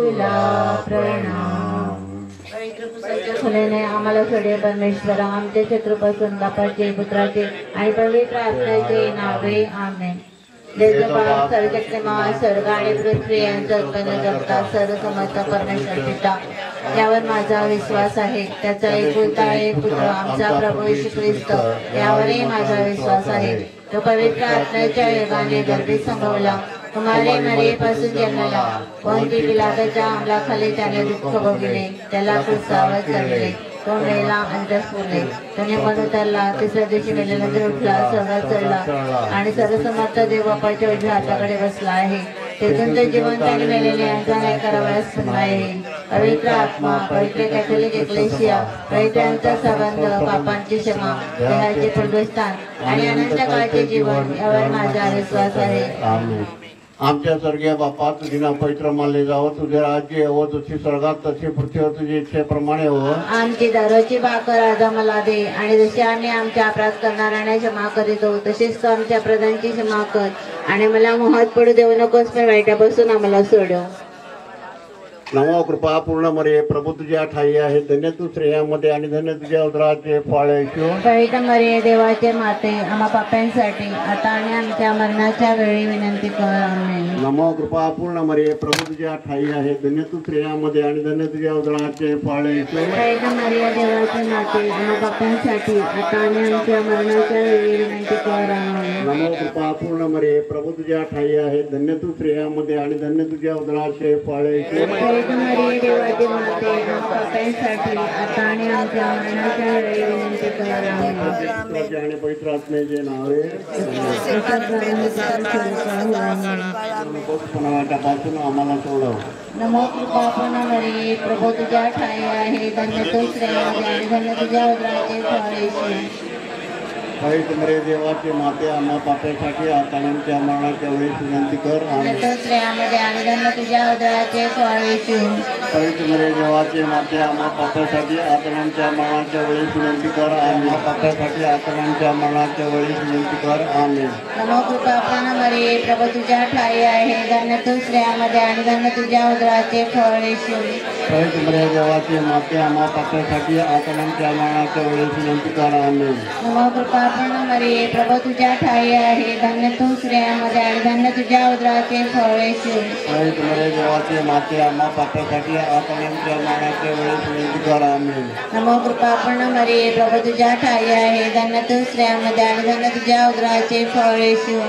तुला प्रणाम। फुलेने आम्हाला सोडे परमेश्वरा, आमच्या शत्रूपासून बापाचे, पुत्राचे आणि पवित्र आत्म्याचे नावे आमेन। देवबाप सर्वशक्तिमान, स्वर्ग आणि पृथ्वी यांचा उत्पन्न करता सर्वसमर्थ परमेश्वर पिता, यावर माझा विश्वास आहे। त्याचा एकुलता एक पुत्र आमचा प्रभू येशू ख्रिस्त, यावरही माझा विश्वास आहे। तो पवित्र आत्म्याच्या योगाने गर्भीत संभवला, कुमारी मरियेपासून जन्मला, पोंती पिलाताच्या अंमलाखाली त्याने दुःख भोगले, त्याला क्रूसावर चढले, तो मेला अंतस पुरले, त्याने मन उतरला, तिसऱ्या दिवशी मेल्यानंतर उठला, स्वर्गात चढला आणि सर्वसमर्थ देव बापाच्या उजव्या हाताकडे बसला आहे। तेथून ते जिवंत आणि मेलेले यांचा न्याय करावयास पुन्हा येईल। पवित्र आत्मा, पवित्र कॅथोलिक एक्लेशिया, पवित्रांचा संबंध, पापांची क्षमा, देहाचे पुनरुत्थान आणि अनंत काळचे जीवन, यावर माझा विश्वास आहे। आमेन। आमच्या स्वर्गीय बापा, तुझे नाव पवित्र मानले जावं, तुझे राज्य यावं, जशी स्वर्गात तशी पृथ्वीवर तुझी इच्छेप्रमाणे हो। आमची दररोजची भाकर आज आम्हाला दे, आणि जशी आम्ही आमच्या अपराध करणाऱ्यांना क्षमा करीतो, तसेच तू आमच्या अपराधांची क्षमा कर, आणि मला मोहात पडू देऊ नकोस, पण वाईटापासून आम्हाला सोडव। नमो कृपा पूर्ण मरे, प्रभू तुझ्या ठाई आहे, धन्य तू स्त्रियांमध्ये आणि धन्य तुझ्या उदराचे फळ येशू। पवित्र मरिये, देवाचे माते, आम्हा पाप्यांसाठी आता आणि आमच्या मरणाच्या वेळी विनंती कर। आमेन। नमो कृपा पूर्ण मरे, प्रभू तुझ्या ठाई आहे, धन्य तू स्त्रियांमध्ये आणि धन्य तुझ्या उदराचे फळ येशू। पवित्र मरिये, देवाचे माते, आम्हा पाप्यांसाठी आता आणि आमच्या मरणाच्या वेळी विनंती कर। आमेन। नमो कृपा पूर्ण मरे, प्रभू तुझ्या ठाई आहे, धन्य तू स्त्रियांमध्ये आणि धन्य तुझ्या उदराचे फळ येशू। मरिये, देवाचे माते, आम्हा पाप्यांसाठी आता आणि आमच्या मरणाच्या वेळी विनंती कर। आमेन। आणि पवित्र आत्म्याचे नावे वाटापासून आम्हाला सोडव। नमो कृपा पूर्ण मरिये, प्रभू तुझ्या ठाई आहे, धन्य तू स्त्रियांमध्ये आणि धन्य तुझ्या उदराचे फळ येशू। पवित्र मरे, देवाचे माते, आम्हा पाप्यासाठी आता आमच्या मरणाच्या वेळेस विनंती कर। आमेन। स्त्रियांमध्ये आणि धन्य तुझ्या उदराचे फळ येशू। पवित्र मरे, देवाचे माते, आम्हा पाप्यासाठी आता आमच्या मरणाच्या वेळेस विनंती कर। आम्हा पाप्यासाठी आता आमच्या मरणाच्या वेळेस विनंती कर। आमेन। नमो कृपा पूर्ण मरिये, प्रभू तुझ्या ठाई आहे, धन्य तू स्त्रियांमध्ये आणि धन्य तुझ्या उदराचे फळ येशू। पवित्र मरे, देवाचे माते, आम्हा पाप्यासाठी आता आमच्या मरणाच्या वेळेस विनंती कर। आमेन। नमो कृपा पूर्ण मरिये, प्रभू तुझ्या ठाई आहे, धन्य तू स्त्रियांमध्ये आणि धन्य तुझ्या उदराचे फळ येशू। पवित्र मरे, देवाचे माते, आम्हा पाप्यासाठी आता आमच्या मरणाच्या वेळेस विनंती कर। आमेन। नमो कृपा पूर्ण मरिये, प्रभू तुझ्या ठाई आहे, धन्य तू स्त्रियांमध्ये आणि धन्य तुझ्या उदराचे फळ येशू।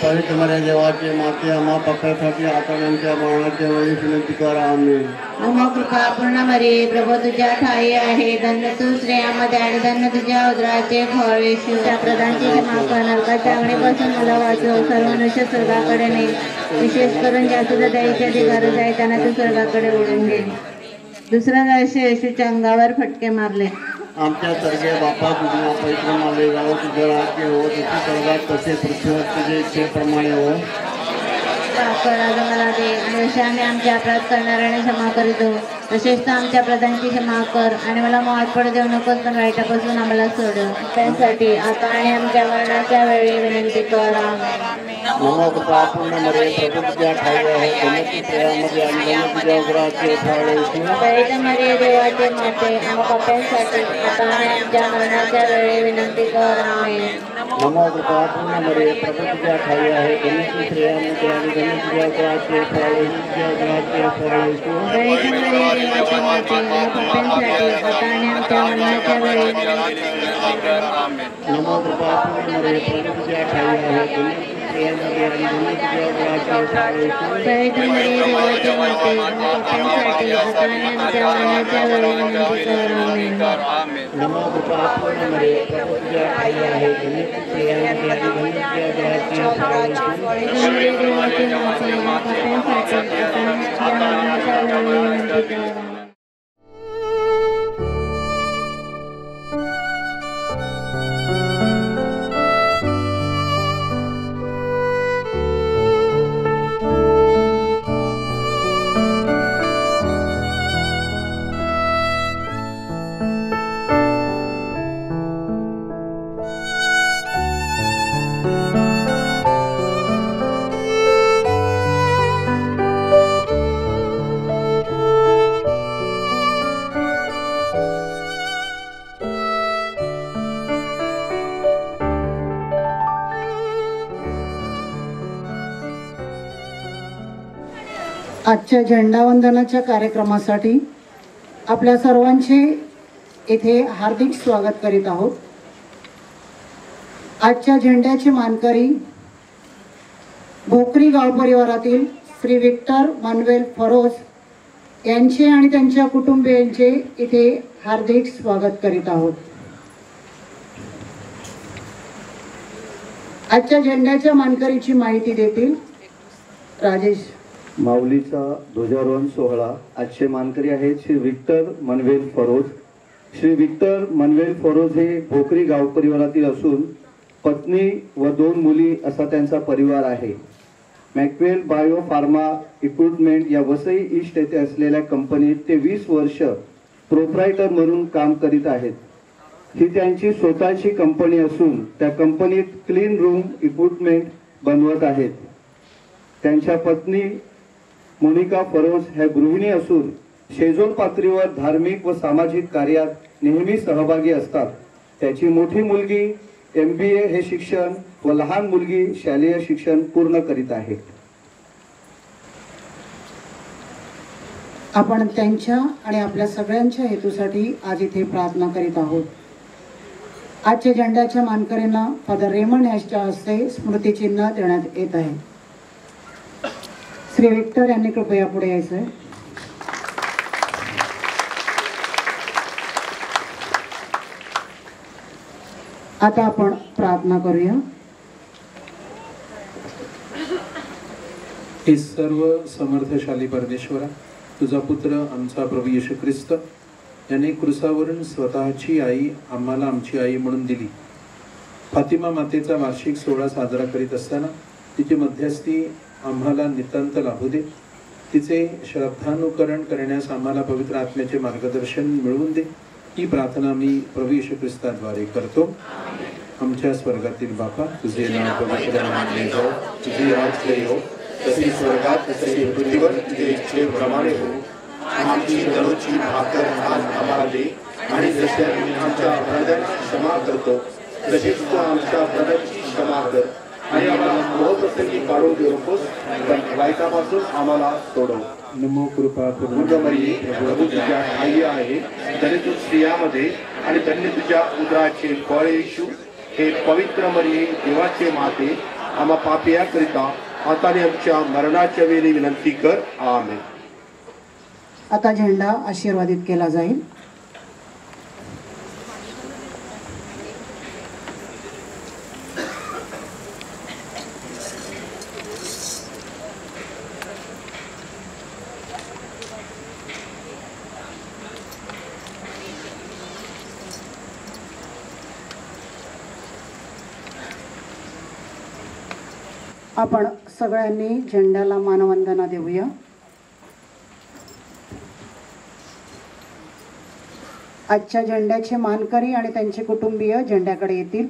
पवित्र मरे, देवाचे माते, आम्हा पाप्यासाठी आता आमच्या मरणाच्या वेळेस विनंती कर। आमेन। नमो कृपा पूर्ण मरिये, प्रभू तुझ्या ठाई आहे, धन्य तू स्त्रियांमध्ये आणि धन्य तुझ्या उदराचे फळ येशू। त्या प्रधानची क्षमा कर, नरकाच्या अग्नीपासून मला वाचव, सर्व मनुष्य स्वर्गाकडे ने, विशेष करून ज्या सुद्धा द्यायचे अधिकारच आहे त्यांना तू स्वर्गाकडे ओढून घे। दुसरा रहस्य, येशूच्या अंगावर फटके मारले। आमच्या स्वर्गीय बापा, तुझे नाव पवित्र मानले जावं, तुझे राज्य हो, जसे स्वर्गात तसे पृथ्वीवर तुझे इच्छेप्रमाणे हो। कर आज मला दे, आणि जसे आम्ही आमच्या अपराध करणाऱ्याने क्षमा करीतो, तसेच तू आमच्या अपराधांची क्षमा कर, आणि मला मोहात पडू देऊ नकोस, पण वाईटापासून आम्हाला सोडव। त्यासाठी आता आणि आमच्या मरणाच्या वेळी विनंती कर। आमेन। नमो कृपा पूर्ण मरे, प्रभू तुझ्या ठाई आहे, धन्य तू स्त्रियांमध्ये आणि धन्य तुझ्या उदराचे फळ येशू। पवित्र मरिये, देवाचे माते, आम्हा पाप्यांसाठी आता आणि आमच्या मरणाच्या वेळी विनंती कर। आमेन। नमो कृपा पूर्ण मरे, प्रभू तुझ्या ठाई आहे, धन्य तू स्त्रियांमध्ये आणि धन्य तुझ्या उदराचे फळ येशू। पवित्र मरिये, देवाचे माते, आम्हा पाप्यांसाठी आता आणि आमच्या मरणाच्या वेळी विनंती कर। आमेन। नमो कृपा पूर्ण मरे, प्रभू तुझ्या ठाई आहे, धन्य तू स्त्रियांमध्ये आणि धन्य तुझ्या उदराचे फळ येशू। पवित्र मरिये, देवाचे माते, आम्हा पाप्यांसाठी आता आणि आमच्या मरणाच्या वेळी विनंती कर। आमेन। नमो कृपा पूर्ण मरे, प्रभू तुझ्या ठाई आहे, धन्य तू स्त्रियांमध्ये आणि धन्य तुझ्या उदराचे फळ येशू। पवित्र मरिये, देवाचे माते, आम्हा पाप्यांसाठी आता आणि आमच्या मरणाच्या वेळी विनंती कर। आजच्या झेंडावंदनाच्या कार्यक्रमासाठी आपल्या सर्वांचे येथे हार्दिक स्वागत करीत आहोत. आजच्या झेंड्याचे मानकरी भोकरी गाव परिवारातील श्री विक्टर मानुएल फरोज यांचे आणि त्यांच्या कुटुंबियांचे इथे हार्दिक स्वागत करीत आहोत. आजच्या झेंड्याच्या मानकरीची माहिती देतील राजेश. माऊलीचा ध्वजारोहण सोहळा. आजचे मानकरी आहेत श्री विक्टर मानुएल फरोज. श्री विक्टर मानुएल फरोज हे भोकरी गाव परिवारातील असून पत्नी व 2 मुली असा त्यांचा परिवार आहे. मॅक्वेल बायो फार्मा इक्विपमेंट या वसई ईस्ट येथे असलेल्या कंपनीत ते 20 वर्ष प्रोप्रायटर म्हणून काम करीत आहेत. ही त्यांची स्वतःची कंपनी असून त्या कंपनीत क्लीन रूम इक्विपमेंट बनवत आहेत. त्यांच्या पत्नी मोनिका फरोज ह्या गृहिणी असून शेजोल पातळीवर धार्मिक व सामाजिक कार्यात नेहमी सहभागी असतात. त्याची मोठी मुलगी MBA हे शिक्षण व लहान मुलगी शालेय शिक्षण पूर्ण करीत आहे. आपण त्यांच्या आणि आपल्या सगळ्यांच्या हेतूसाठी आज इथे प्रार्थना करीत आहोत. आजच्या झेंड्याच्या मानकरींना फादर रेमंड यांच्या हस्ते स्मृतिचिन्ह देण्यात येत आहे. श्री विक्टर यांनी कृपया पुढे यायचं आहे. आता आपण प्रार्थना करूया. हे सर्व समर्थशाली परमेश्वरा, तुझा पुत्र आमचा प्रभू येशू ख्रिस्त याने क्रुसावरून स्वतःची आई आम्हाला आमची आई म्हणून दिली. फातिमा मातेचा वार्षिक सोहळा साजरा करीत असताना तिची मध्यस्थी आम्हाला नितांत लाभू दे. तिचे श्रद्धानुकरण करण्यास आम्हाला पवित्र आत्म्याचे मार्गदर्शन मिळवून दे. ही प्रार्थना मी प्रभू येशू ख्रिस्ताद्वारे करतो. आमच्या स्वर्गातील बापा, तुझे नाव पवित्र मानले जाओ, तुझे राज्य येवो, जसे स्वर्गात तसे पृथ्वीवर तुझे इच्छेप्रमाणे हो. आमची दररोजची भाकर आज आम्हाला दे, आणि जसे आम्ही आमच्या अपराधांची क्षमा करतो तसेच तू आमच्या अपराधांची क्षमा कर, आणि आम्हाला मोहप्रसंगी पाडू देऊ नकोस, पण वाईटापासून आम्हाला सोडव. नमो कृपा पूर्ण मरिये, प्रभू तुझ्या ठाई आहे, धन्य तू स्त्रियांमध्ये आणि धन्य तुझ्या उदराचे फळ येशू. हे पवित्र मरिये, देवाचे माते, आम्हा पापियांकरिता आता आणि आमच्या मरणाच्या वेळी विनंती कर. आमेन. आता झेंडा आशीर्वादित केला जाईल. आपण सगळ्यांनी झेंड्याला मानवंदना देऊया. आजच्या झेंड्याचे मानकरी आणि त्यांचे कुटुंबीय झेंड्याकडे येतील.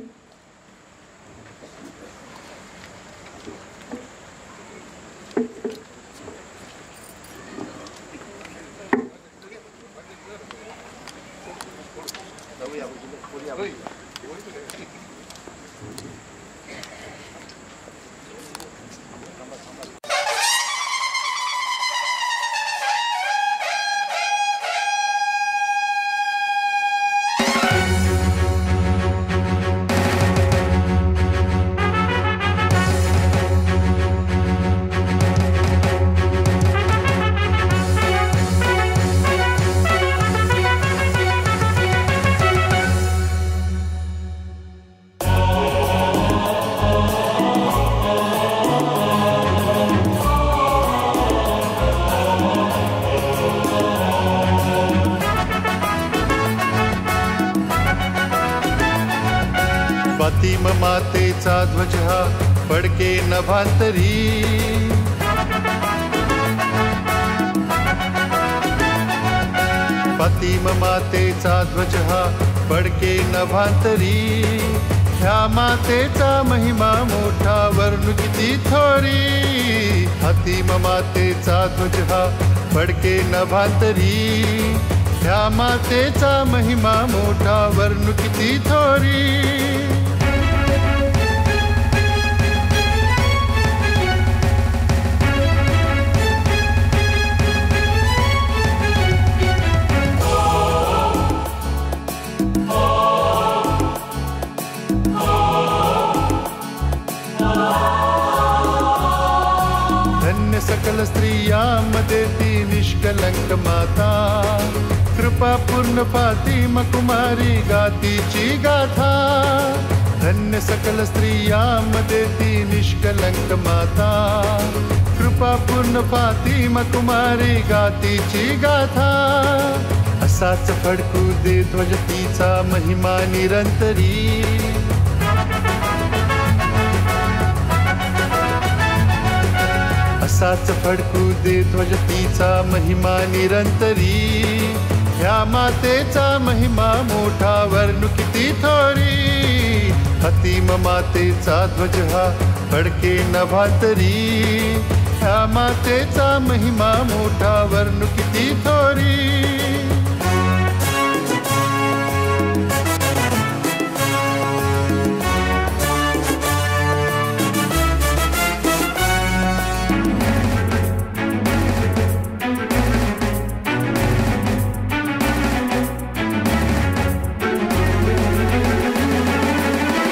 फातिमा मातेचा ध्वज हा फडके नभांतरी. फातिमा मातेचा ध्वज हा फडके नभांतरी. ह्या मातेचा महिमा मोठा वर्णू किती थोरी. फातिमा मातेचा ध्वज हा फडके नभांतरी. ह्या मातेचा महिमा मोठा वर्णू किती थोरी. सकल स्त्रियांमध्ये ती निष्कलंक माता, कृपा पूर्ण फातिमा कुमारी गातीची गाथा. धन्य सकल स्त्रियांमध्ये ती निष्कलंक माता, कृपा पूर्ण फातिमा कुमारी गातीची गाथा. असाच फडकू दे ध्वज तिचा महिमा निरंतरी, असाच फडकू दे ध्वज तिचा महिमा निरंतरी. ह्या मातेचा महिमा मोठा वर्णू किती थोरी, फातिमा मातेचा ध्वज हा फडके नभांतरी. ह्या मातेचा महिमा मोठा वर्णू किती थोरी.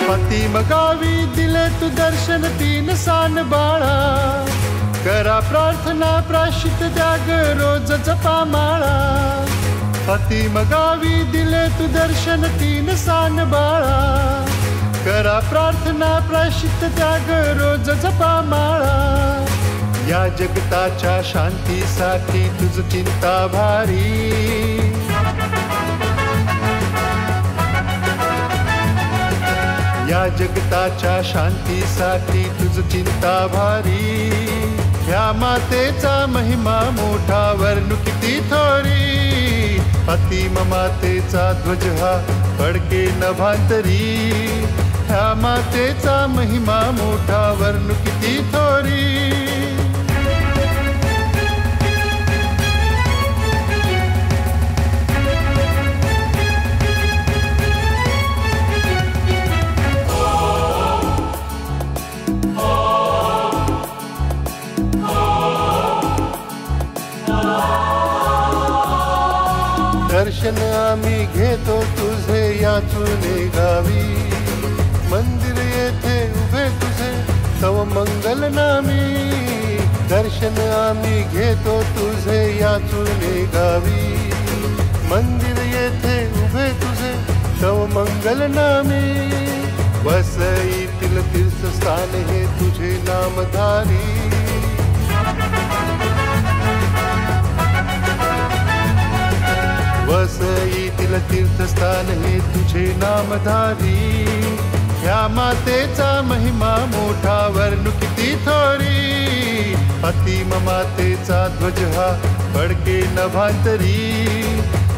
फातिमा गावी दिले तू दर्शन तीन सान बाळा, करा प्रार्थना प्राश्चित द्या ग रोज जपा माळा. फातिमा गावी दिले तू दर्शन तीन सान बाळा, करा प्रार्थना प्राश्चित द्या ग रोज जपा माळा. या जगताच्या शांतीसाठी तुझ चिंता भारी, या जगताच्या शांतीसाठी तुझ चिंता भारी. ह्या मातेचा महिमा मोठा वर्णू किती थोरी, फातिमा मातेचा ध्वज हा फडके नभांतरी. ह्या मातेचा महिमा मोठा वर्णू किती थोरी. दर्शन आम्ही घेतो तुझे या चुने गावी, मंदिर येथे उभे तुझे तव मंगल नामी. दर्शन आम्ही घेतो तुझे या चुने गावी, मंदिर येथे उभे तुझे तव मंगल नामी. वसईतील तीर्थस्थान हे तुझे नामधारी, वसईतील तीर्थस्थान हे तुझे नामधारी. ह्या मातेचा महिमा मोठा वर्णू किती थोरी, फातिमा मातेचा ध्वज हा फडके नभांतरी.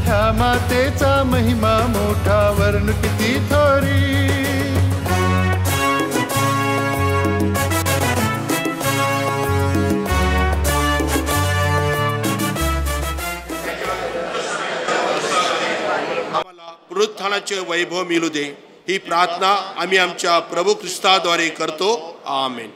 ह्या मातेचा महिमा मोठा वर्णू किती थोरी. पुनरुत्थानाचे वैभव मिळू दे, ही प्रार्थना आम्ही आमच्या प्रभू ख्रिस्ताद्वारे करतो. आमेन.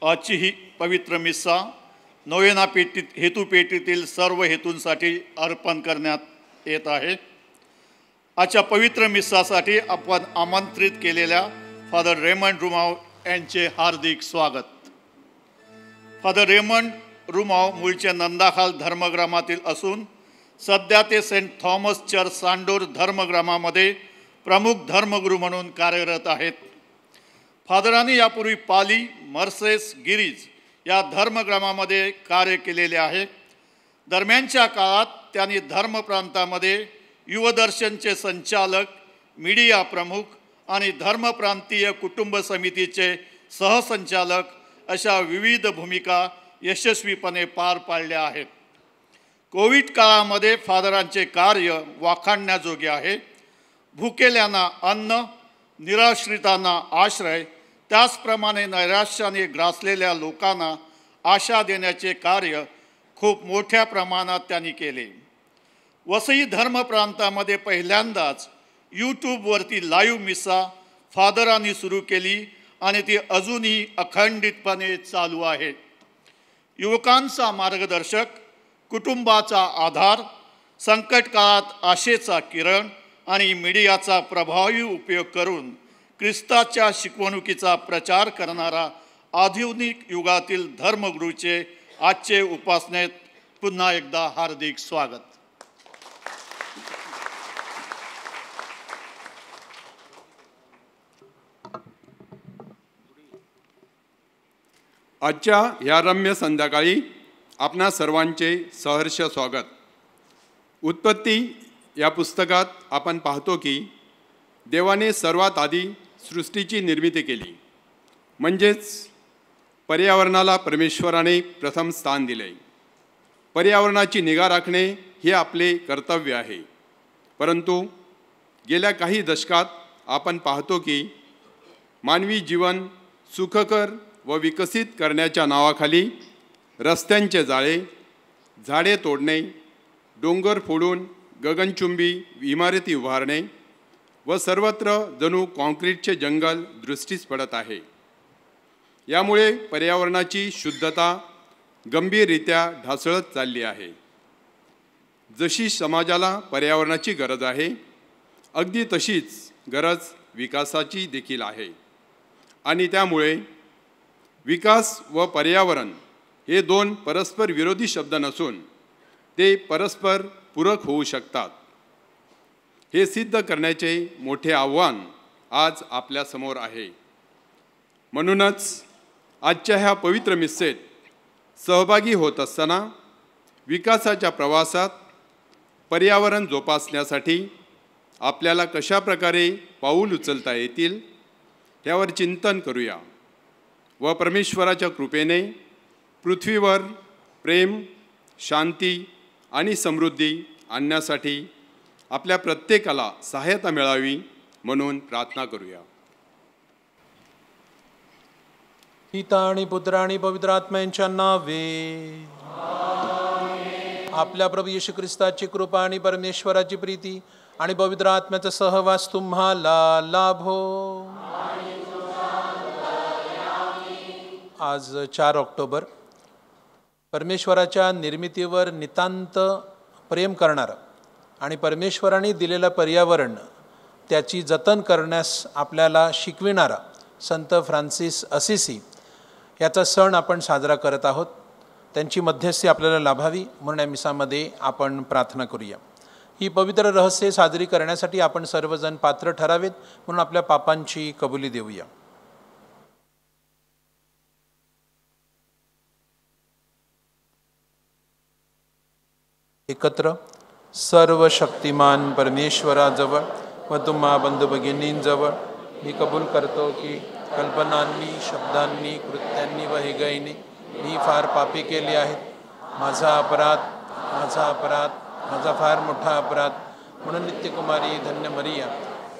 आजची ही पवित्र मिस्सा नोवेना हेतूपेटीतील सर्व हेतूंसाठी अर्पण करण्यात येत आहे. आजच्या पवित्र मिस्सासाठी आपण आमंत्रित केलेल्या फादर रेमंड रुमाव यांचे हार्दिक स्वागत. फादर रेमंड रुमाव मूळचे नंदाखाल धर्मग्रामातील असून सध्या ते सेंट थॉमस चर्च सांडोर धर्मग्रामामध्ये प्रमुख धर्मगुरू म्हणून कार्यरत आहेत. फादरांनी यापूर्वी पाली, मर्सेस, गिरीज या धर्मग्रामामध्ये कार्य केलेले आहे. दरम्यानच्या काळात त्यांनी धर्मप्रांतामध्ये युवदर्शनचे संचालक, मीडिया प्रमुख आणि धर्मप्रांतीय कुटुंब समितीचे सहसंचालक अशा विविध भूमिका यशस्वीपणे पार पाडल्या आहेत. कोविड काळामध्ये फादरांचे कार्य वाखाणण्याजोगे आहे. भुकेल्यांना अन्न, निराश्रितांना आश्रय, त्याचप्रमाणे नैराश्याने ग्रासलेल्या लोकांना आशा देण्याचे कार्य खूप मोठ्या प्रमाणात त्यांनी केले. वसई धर्मप्रांतामध्ये पहिल्यांदाच यूट्यूबवरती लाईव्ह मिस्सा फादरांनी सुरू केली आणि ती अजूनही अखंडितपणे चालू आहे. युवकांचा मार्गदर्शक, कुटुंबाचा आधार, संकट काळात आशेचा किरण आणि मीडियाचा प्रभावी उपयोग करून ख्रिस्ताच्या शिकवणुकीचा प्रचार करणारा आधुनिक युगातील धर्मगुरूचे आजचे उपासनेत पुन्हा एकदा हार्दिक स्वागत. आजच्या या रम्य संध्याकाळी आपणा सर्वांचे सहर्ष स्वागत. उत्पत्ती या पुस्तकात आपण पाहतो की देवाने सर्वात आधी सृष्टीची निर्मिती केली, म्हणजेच पर्यावरणाला परमेश्वराने प्रथम स्थान दिले. पर्यावरणाची निगा राखणे हे आपले कर्तव्य आहे. परंतु गेल्या काही दशकात आपण पाहतो की मानवी जीवन सुखकर व विकसित करण्याच्या नावाखाली रस्त्यांचे जाळे, झाडे तोडणे, डोंगर फोडून गगनचुंबी इमारती उभारणे व सर्वत्र जणू कॉन्क्रीटचे जंगल दृष्टीस पडत आहे. यामुळे पर्यावरणाची शुद्धता गंभीररित्या ढासळत चालली आहे. जशी समाजाला पर्यावरणाची गरज आहे, अगदी तशीच गरज विकासाची देखील आहे. आणि त्यामुळे विकास व पर्यावरण हे दोन परस्पर विरोधी शब्द नसून ते परस्पर पूरक होऊ शकतात. हे सिद्ध करण्याचे मोठे आव्हान आज आपल्यासमोर आहे. म्हणूनच आजच्या ह्या पवित्र मिस्सेत सहभागी होत असताना विकासाच्या प्रवासात पर्यावरण जोपासण्यासाठी आपल्याला कशा प्रकारे पाऊल उचलता येतील यावर चिंतन करूया व परमेश्वराच्या कृपेने पृथ्वीवर प्रेम, शांती आणि समृद्धी आणण्यासाठी आपल्या प्रत्येकाला सहायता मिळावी म्हणून प्रार्थना करूया. पिता आणि पुत्र आणि पवित्र आत्म्यांच्या नावे. आपल्या प्रभू येशू ख्रिस्ताची कृपा आणि परमेश्वराची प्रीती आणि पवित्र आत्म्याचा सहवास तुम्हाला लाभो. आज 4 ऑक्टोबर परमेश्वराच्या निर्मितीवर नितांत प्रेम करणारं आणि परमेश्वराने दिलेलं पर्यावरण त्याची जतन करण्यास आपल्याला शिकविणारा संत फ्रान्सिस असिसी याचा सण आपण साजरा करत आहोत. त्यांची मध्यस्थी आपल्याला लाभावी म्हणून या मिसामध्ये आपण प्रार्थना करूया. ही पवित्र रहस्ये साजरी करण्यासाठी आपण सर्वजण पात्र ठरावेत म्हणून आपल्या पापांची कबुली देऊया. एकत्र. सर्व शक्तिमान परमेश्वराजवळ व तुम्हा बंधू भगिनींजवळ मी कबूल करतो की कल्पनांनी, शब्दांनी, कृत्यांनी व हेगाईने मी फार पापी केले आहेत. माझा अपराध, माझा फार मोठा अपराध. म्हणून नित्यकुमारी धन्य मरिया,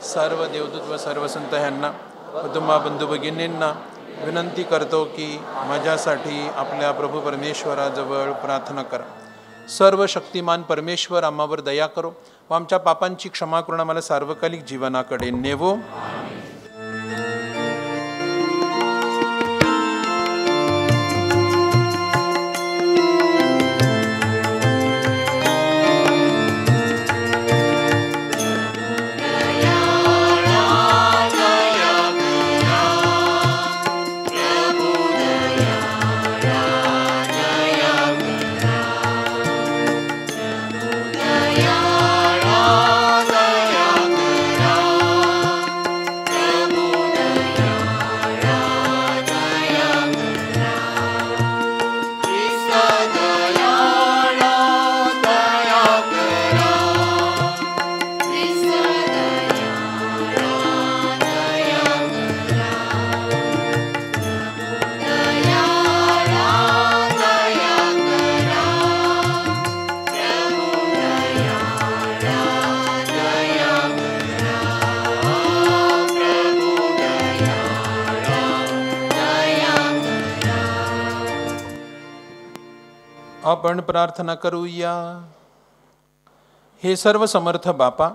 सर्व देवदूत व सर्व संत ह्यांना व तुम्हा बंधू भगिनींना विनंती करतो की माझ्यासाठी आपल्या प्रभू परमेश्वराजवळ प्रार्थना करा. सर्व शक्तिमान परमेश्वर आम्हावर दया करो व आमच्या पापांची क्षमा करून आम्हाला सार्वकालिक जीवनाकडे नेवो. आपण प्रार्थना करूया. हे सर्व समर्थ बापा,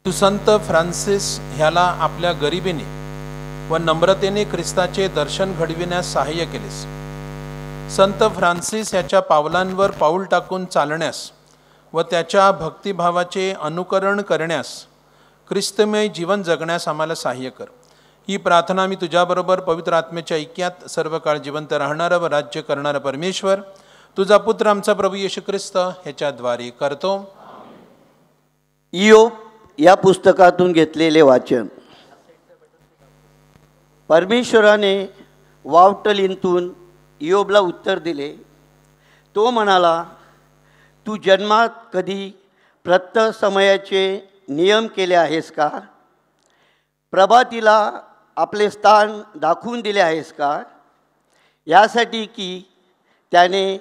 तू संत फ्रान्सिस ह्याला आपल्या गरिबीने व नम्रतेने ख्रिस्ताचे दर्शन घडविण्यास सहाय्य केलेस. संत फ्रान्सिस याच्या पावलांवर पाऊल टाकून चालण्यास व त्याच्या भक्तिभावाचे अनुकरण करण्यास, ख्रिस्तमय जीवन जगण्यास आम्हाला सहाय्य कर. ही प्रार्थना मी तुझ्याबरोबर पवित्र आत्म्याच्या ऐक्यात सर्व काळ जिवंत राहणारा व राज्य करणारा परमेश्वर, तुझा पुत्र आमचा प्रभू येशू ख्रिस्त ह्याच्याद्वारे करतो. इयोब या पुस्तकातून घेतलेले वाचन. परमेश्वराने वावटलींतून इयोबला उत्तर दिले. तो म्हणाला, तू जन्मात कधी प्रत्यय समयाचे नियम केले आहेस का? प्रभातीला आपले स्थान दाखवून दिले आहेस का? यासाठी की त्याने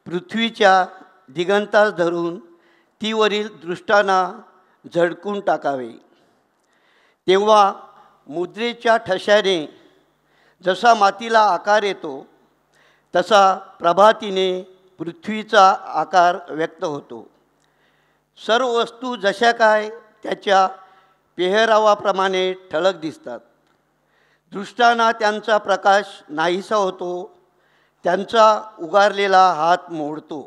पृथ्वीच्या दिगंतास धरून तीवरील दृष्टांना झडकून टाकावे. तेव्हा मुद्रेच्या ठशाने जसा मातीला आकार येतो तसा प्रभातीने पृथ्वीचा आकार व्यक्त होतो. सर्व वस्तू जशा काय त्याच्या पेहरावाप्रमाणे ठळक दिसतात. दृष्टांना त्यांचा प्रकाश नाहीसा होतो, त्यांचा उगारलेला हात मोडतो.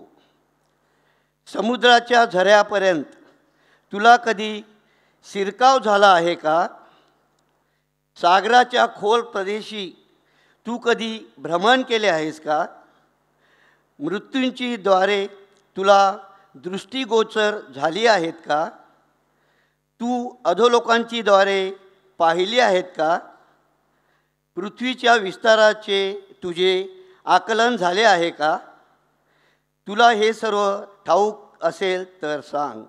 समुद्राच्या झऱ्यापर्यंत तुला कधी शिरकाव झाला आहे का? सागराच्या खोल प्रदेशी तू कधी भ्रमण केले आहेस का? मृत्यूंची द्वारे तुला दृष्टीगोचर झाली आहेत का? तू अधोलोकांची द्वारे पाहिली आहेत का? पृथ्वीच्या विस्ताराचे तुझे आकलन झाले आहे का? तुला हे सर्व ठाऊक असेल तर सांग.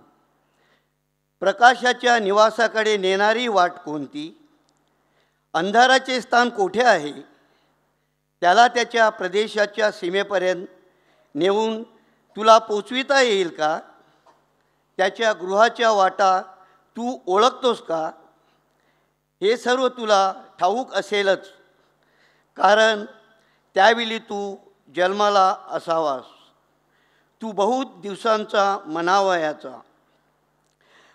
प्रकाशाच्या निवासाकडे नेणारी वाट कोणती? अंधाराचे स्थान कोठे आहे? त्याला त्याच्या प्रदेशाच्या सीमेपर्यंत नेऊन तुला पोचविता येईल का? त्याच्या गृहाच्या वाटा तू ओळखतोस का? हे सर्व तुला ठाऊक असेलच, कारण त्यावेळी तू जन्माला असावास. तू बहुत दिवसांचा म्हणावयाचा.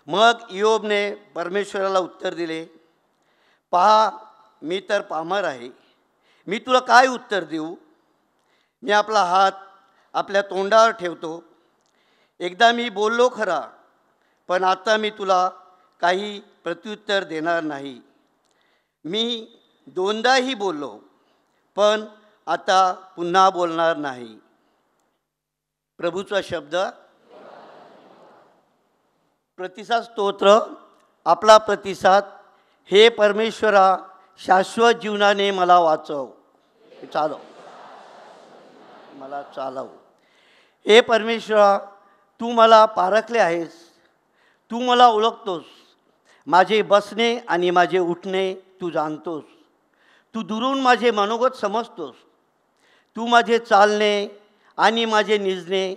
मग इयोबने परमेश्वराला उत्तर दिले, पहा, मी तर पामर आहे. मी तुला काय उत्तर देऊ? मी आपला हात आपल्या तोंडावर ठेवतो. एकदा मी बोललो खरा, पण आता मी तुला काही प्रत्युत्तर देणार नाही. मी दोनदाही बोललो, पण आता पुन्हा बोलणार नाही. प्रभूचा शब्द. प्रतिसाद स्तोत्र. आपला प्रतिसाद. हे परमेश्वरा, शाश्वत जीवनाने मला वाचव, चालव, मला चालव. हे परमेश्वरा, तू मला पारखले आहेस. तू मला ओळखतोस. माझे बसणे आणि माझे उठणे तू जाणतोस. तू दुरून माझे मनोगत समजतोस. तू माझे चालणे आणि माझे निजणे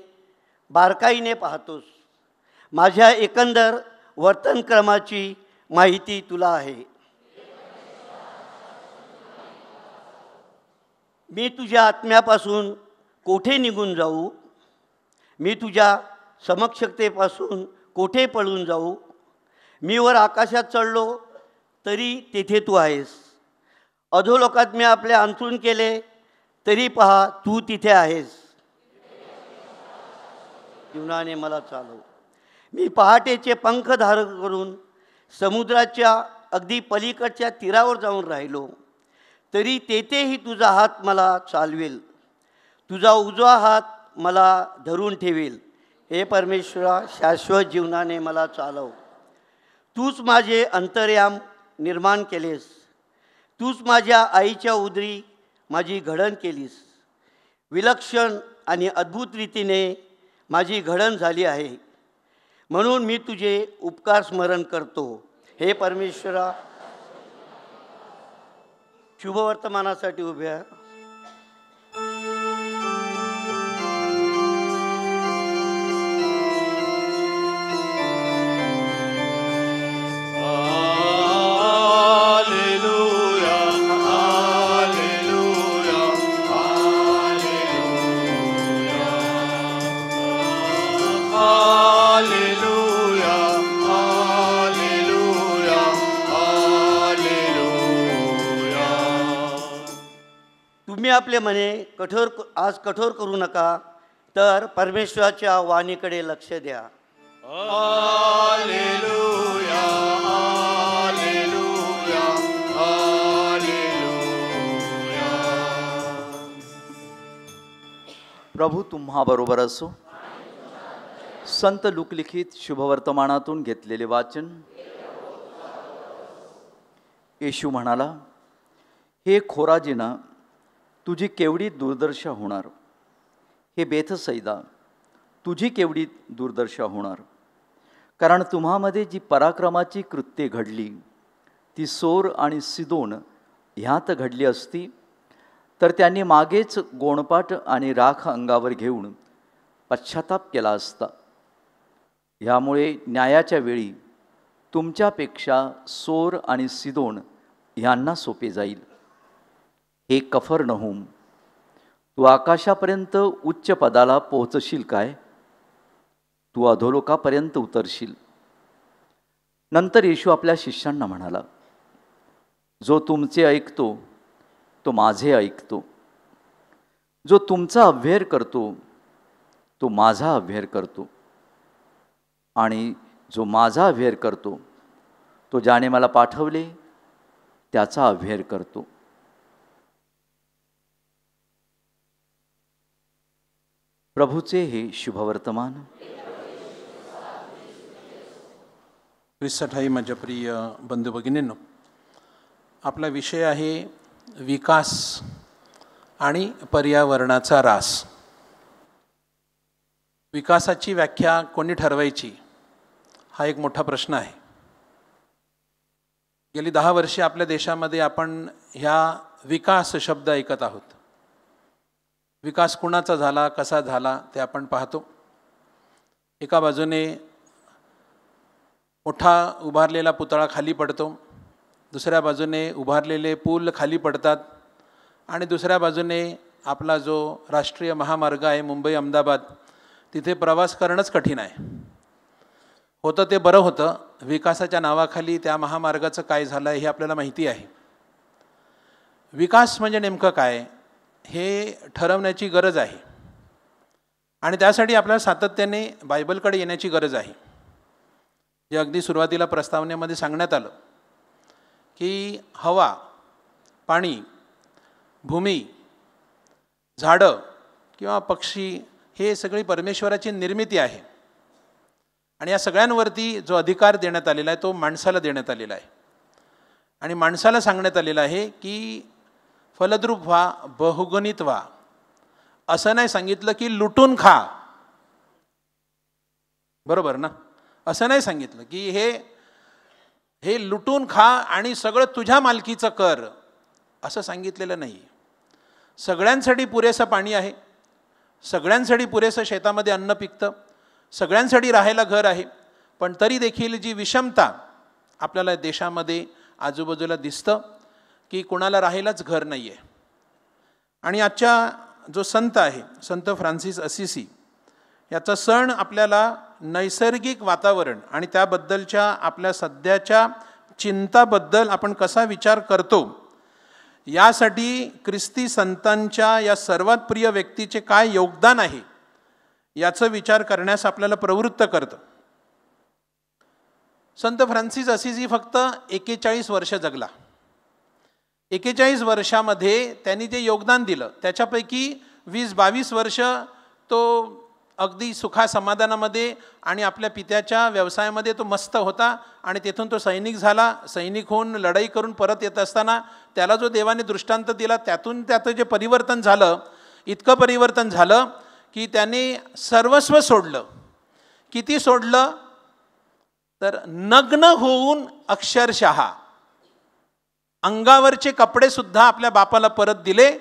बारकाईने पाहतोस. माझ्या एकंदर वर्तनक्रमाची माहिती तुला आहे. मी तुझ्या आत्म्यापासून कोठे निघून जाऊ? मी तुझ्या समक्षतेपासून कोठे पळून जाऊ? मी वर आकाशात चढलो तरी तेथे तू आहेस. अधोलोकात मी आपले अंथरूण केले तरी पहा तू तिथे आहेस. जीवनाने मला चालव. मी पहाटेचे पंख धारण करून समुद्राच्या अगदी पलीकडच्या तीरावर जाऊन राहिलो तरी तेथेही तुझा हात मला चालवेल. तुझा उजवा हात मला धरून ठेवेल. हे परमेश्वरा, शाश्वत जीवनाने मला चालव. तूच माझे अंतर्याम निर्माण केलेस. तूच माझ्या आईच्या उदरी माझी घडण केलीस. विलक्षण आणि अद्भुत रीतीने माझी घडण झाली आहे. म्हणून मी तुझे उपकार स्मरण करतो. हे परमेश्वरा, शुभवर्तमानासाठी उभ्या. Hallelujah, hallelujah, hallelujah. तुम्ही आपले मने आज कठोर करू नका, तर परमेश्वराच्या वाणीकडे लक्ष द्या. Hallelujah, hallelujah, hallelujah. प्रभू तुम्हा बरोबर असो. संत लूकलिखित शुभवर्तमानातून घेतलेले वाचन. येशू म्हणाला, हे खोराजिना, तुझी केवढी दुर्दशा होणार. हे बेथसैदा, तुझी केवढी दुर्दशा होणार. कारण तुम्हामध्ये जी पराक्रमाची कृत्ये घडली ती सोर आणि सिदोन ह्यात घडली असती, तर त्यांनी मागेच गोणपाट आणि राख अंगावर घेऊन पश्चाताप केला असता. ह्यामुळे न्यायाच्या वेळी तुमच्यापेक्षा सोर आणि सिदोन ह्यांना सोपे जाईल. हे कफरनहूम, तू आकाशापर्यंत उच्च पदाला पोहोचशील काय? तू अधोलोकापर्यंत उतरशील. नंतर येशू आपल्या शिष्यांना म्हणाला, जो तुमचे ऐकतो तो माझे ऐकतो. जो तुमचा अभ्यार करतो तो माझा अभ्यार करतो. आणि जो माझा अभ्यार करतो तो ज्याने मला पाठवले त्याचा अभ्यार करतो. प्रभूचे हे शुभवर्तमान. ख्रिस्ताठाई माझ्या प्रिय बंधू भगिनींनो, आपला विषय आहे विकास आणि पर्यावरणाचा ऱ्हास. विकासाची व्याख्या कोणी ठरवायची हा एक मोठा प्रश्न आहे. गेली 10 वर्षे आपल्या देशामध्ये आपण ह्या विकास शब्द ऐकत आहोत. विकास कुणाचा झाला, कसा झाला ते आपण पाहतो. एका बाजूने मोठा उभारलेला पुतळा खाली पडतो, दुसऱ्या बाजूने उभारलेले पूल खाली पडतात, आणि दुसऱ्या बाजूने आपला जो राष्ट्रीय महामार्ग आहे मुंबई अहमदाबाद, तिथे प्रवास करणंच कठीण आहे. होतं ते बरं होतं. विकासाच्या नावाखाली त्या महामार्गाचं काय झालं हे आपल्याला माहिती आहे. विकास म्हणजे नेमकं काय हे ठरवण्याची गरज आहे, आणि त्यासाठी आपल्याला सातत्याने बायबलकडे येण्याची गरज आहे. जे अगदी सुरुवातीला प्रस्तावनेमध्ये सांगण्यात आलं की हवा, पाणी, भूमी, झाडं किंवा पक्षी हे सगळी परमेश्वराची निर्मिती आहे, आणि या सगळ्यांवरती जो अधिकार देण्यात आलेला आहे तो माणसाला देण्यात आलेला आहे. आणि माणसाला सांगण्यात आलेलं आहे की फलद्रूप व्हा, बहुगुणित व्हा. असं नाही सांगितलं की लुटून खा, बरोबर ना? असं नाही सांगितलं की हे लुटून खा आणि सगळं तुझ्या मालकीचं कर, असं सांगितलेलं नाही. सगळ्यांसाठी पुरेसं पाणी आहे, सगळ्यांसाठी पुरेसं शेतामध्ये अन्न पिकतं, सगळ्यांसाठी राहायला घर आहे, पण तरी देखील जी विषमता आपल्याला देशामध्ये आजूबाजूला दिसतं की कुणाला राहायलाच घर नाही आहे. आणि आजच्या जो संत आहे, संत फ्रान्सिस असिसी, याचा सण आपल्याला नैसर्गिक वातावरण आणि त्याबद्दलच्या आपल्या सध्याच्या चिंताबद्दल आपण कसा विचार करतो, यासाठी ख्रिस्ती संतांच्या या सर्वात प्रिय व्यक्तीचे काय योगदान आहे याचा विचार करण्यास आपल्याला प्रवृत्त करतं. संत फ्रान्सिस असिसी फक्त 41 वर्ष जगला. 41 वर्षामध्ये त्यांनी जे योगदान दिलं त्याच्यापैकी 20-22 वर्ष तो अगदी सुखा समाधानामध्ये आणि आपल्या पित्याच्या व्यवसायामध्ये तो मस्त होता, आणि तेथून तो सैनिक झाला. सैनिक होऊन लढाई करून परत येत असताना त्याला जो देवाने दृष्टांत दिला त्यातून त्याचं जे परिवर्तन झालं, इतकं परिवर्तन झालं की त्याने सर्वस्व सोडलं. किती सोडलं तर नग्न होऊन अक्षरशः अंगावरचे कपडेसुद्धा आपल्या बापाला परत दिले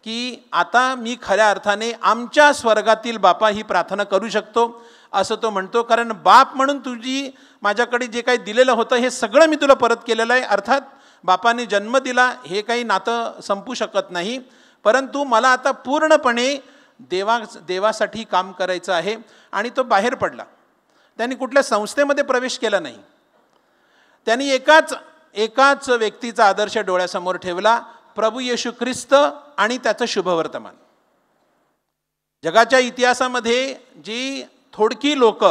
की आता मी खऱ्या अर्थाने आमच्या स्वर्गातील बापा ही प्रार्थना करू शकतो, असं तो म्हणतो. कारण बाप म्हणून तुझी माझ्याकडे जे काही दिलेलं होतं हे सगळं मी तुला परत केलेलं आहे. अर्थात बापाने जन्म दिला हे काही नातं संपू शकत नाही, परंतु मला आता पूर्णपणे देवासाठी काम करायचं आहे. आणि तो बाहेर पडला. त्यांनी कुठल्या संस्थेमध्ये प्रवेश केला नाही. त्यांनी एकाच व्यक्तीचा आदर्श डोळ्यासमोर ठेवला, प्रभू येशू ख्रिस्त आणि त्याचं शुभवर्तमान. जगाच्या इतिहासामध्ये जी थोडकी लोक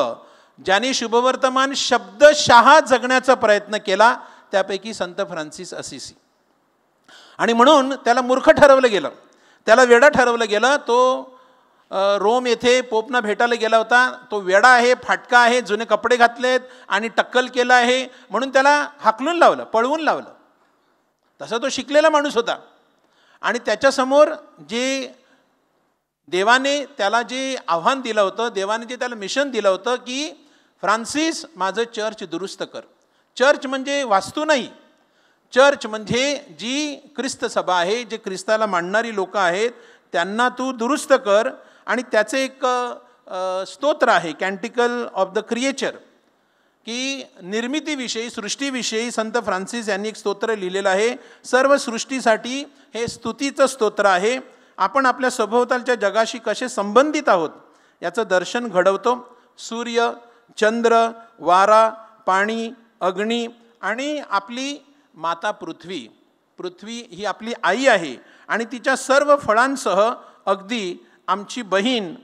ज्यांनी शुभवर्तमान शब्दशः जगण्याचा प्रयत्न केला त्यापैकी संत फ्रान्सिस असिसी. आणि म्हणून त्याला मूर्ख ठरवलं गेलं, त्याला वेडा ठरवलं गेलं. तो रोम येथे पोपना भेटायला गेला होता. तो वेडा आहे, फाटका आहे, जुने कपडे घातलेत आणि टक्कल केलं आहे म्हणून त्याला हाकलून लावलं, पळवून लावलं. तसा तो शिकलेला माणूस होता. आणि त्याच्यासमोर जे देवाने त्याला जे आव्हान दिलं होतं, देवाने जे त्याला मिशन दिलं होतं की फ्रान्सिस माझं चर्च दुरुस्त कर. चर्च म्हणजे वास्तू नाही, चर्च म्हणजे जी ख्रिस्त सभा आहे, जे ख्रिस्ताला मानणारी लोक आहेत त्यांना तू दुरुस्त कर. आणि त्याचे एक स्तोत्र आहे कॅन्टिकल ऑफ द क्रिएचर, की निर्मितीविषयी, सृष्टीविषयी संत फ्रान्सिस यांनी एक स्तोत्र लिहिलेलं आहे. सर्व सृष्टीसाठी हे स्तुतीचं स्तोत्र आहे. आपण आपल्या सभोवतालच्या जगाशी कसे संबंधित आहोत याचं दर्शन घडवतो. सूर्य, चंद्र, वारा, पाणी, अग्नी आणि आपली माता पृथ्वी. पृथ्वी ही आपली आई आहे आणि तिच्या सर्व फळांसह अगदी आमची बहीण